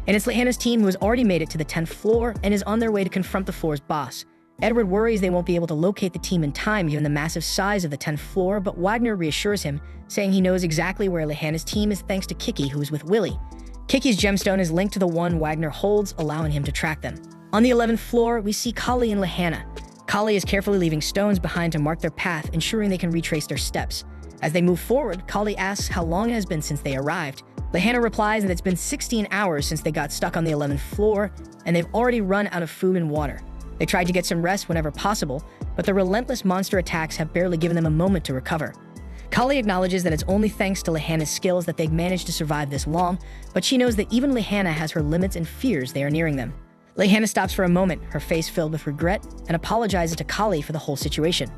And it's Lehana's team who has already made it to the 10th floor and is on their way to confront the floor's boss. Edward worries they won't be able to locate the team in time given the massive size of the 10th floor, but Wagner reassures him, saying he knows exactly where Lehana's team is thanks to Kiki, who is with Willie. Kiki's gemstone is linked to the one Wagner holds, allowing him to track them. On the 11th floor, we see Kali and Lehana. Kali is carefully leaving stones behind to mark their path, ensuring they can retrace their steps. As they move forward, Kali asks how long it has been since they arrived. Lehanna replies that it's been 16 hours since they got stuck on the 11th floor, and they've already run out of food and water. They tried to get some rest whenever possible, but the relentless monster attacks have barely given them a moment to recover. Kali acknowledges that it's only thanks to Lehanna's skills that they've managed to survive this long, but she knows that even Lehanna has her limits and fears they are nearing them. Lehanna stops for a moment, her face filled with regret, and apologizes to Kali for the whole situation.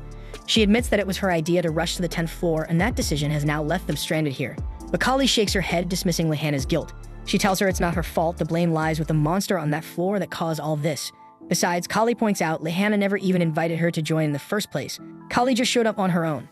She admits that it was her idea to rush to the 10th floor, and that decision has now left them stranded here. But Kali shakes her head, dismissing Lehanna's guilt. She tells her it's not her fault, the blame lies with the monster on that floor that caused all this. Besides, Kali points out Lehanna never even invited her to join in the first place. Kali just showed up on her own.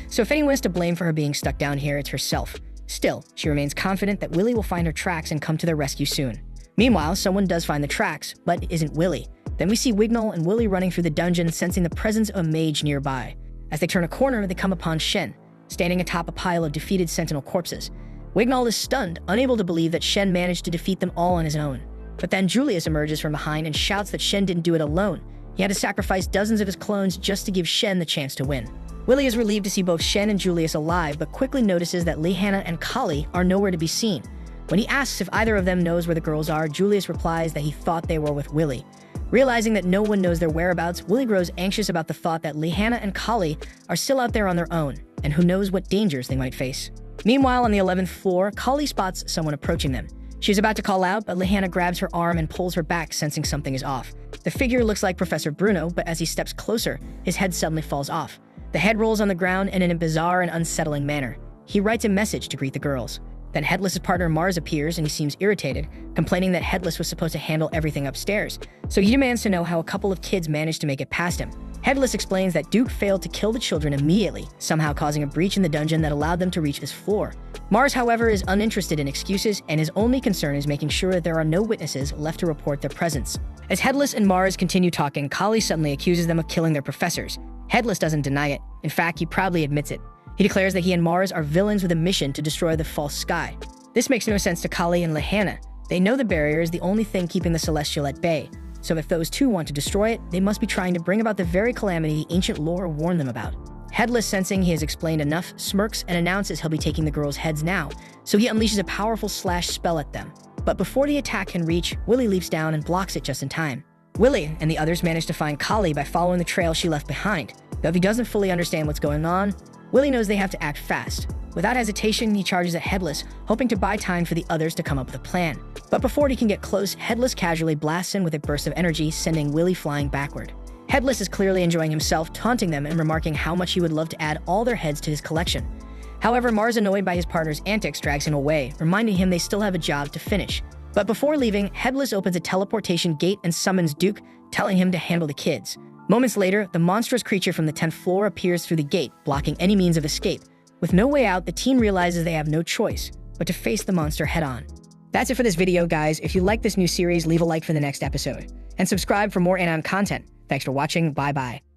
So if anyone is to blame for her being stuck down here, it's herself. Still, she remains confident that Willy will find her tracks and come to their rescue soon. Meanwhile, someone does find the tracks, but it isn't Willy. Then we see Wignall and Willy running through the dungeon, sensing the presence of a mage nearby. As they turn a corner, they come upon Shen, standing atop a pile of defeated sentinel corpses. Wignall is stunned, unable to believe that Shen managed to defeat them all on his own. But then Julius emerges from behind and shouts that Shen didn't do it alone. He had to sacrifice dozens of his clones just to give Shen the chance to win. Willy is relieved to see both Shen and Julius alive, but quickly notices that Lehanna and Kali are nowhere to be seen. When he asks if either of them knows where the girls are, Julius replies that he thought they were with Willy. Realizing that no one knows their whereabouts, Willy grows anxious about the thought that Lehanna and Kali are still out there on their own, and who knows what dangers they might face. Meanwhile, on the 11th floor, Kali spots someone approaching them. She's about to call out, but Lehanna grabs her arm and pulls her back, sensing something is off. The figure looks like Professor Bruno, but as he steps closer, his head suddenly falls off. The head rolls on the ground and in a bizarre and unsettling manner. He writes a message to greet the girls. Then Headless's partner Mars appears and he seems irritated, complaining that Headless was supposed to handle everything upstairs. So he demands to know how a couple of kids managed to make it past him. Headless explains that Duke failed to kill the children immediately, somehow causing a breach in the dungeon that allowed them to reach this floor. Mars, however, is uninterested in excuses, and his only concern is making sure that there are no witnesses left to report their presence. As Headless and Mars continue talking, Kali suddenly accuses them of killing their professors. Headless doesn't deny it. In fact, he proudly admits it. He declares that he and Mars are villains with a mission to destroy the false sky. This makes no sense to Kali and Lehanna. They know the barrier is the only thing keeping the Celestial at bay. So if those two want to destroy it, they must be trying to bring about the very calamity ancient lore warned them about. Headless, sensing he has explained enough, smirks and announces he'll be taking the girls' heads now, so he unleashes a powerful slash spell at them. But before the attack can reach, Willy leaps down and blocks it just in time. Willy and the others manage to find Kali by following the trail she left behind. Though if he doesn't fully understand what's going on, Willy knows they have to act fast. Without hesitation, he charges at Headless, hoping to buy time for the others to come up with a plan. But before he can get close, Headless casually blasts in with a burst of energy, sending Willy flying backward. Headless is clearly enjoying himself, taunting them and remarking how much he would love to add all their heads to his collection. However, Mars, annoyed by his partner's antics, drags him away, reminding him they still have a job to finish. But before leaving, Headless opens a teleportation gate and summons Duke, telling him to handle the kids. Moments later, the monstrous creature from the 10th floor appears through the gate, blocking any means of escape. With no way out, the team realizes they have no choice but to face the monster head-on. That's it for this video, guys. If you like this new series, leave a like for the next episode. And subscribe for more anime content. Thanks for watching. Bye-bye.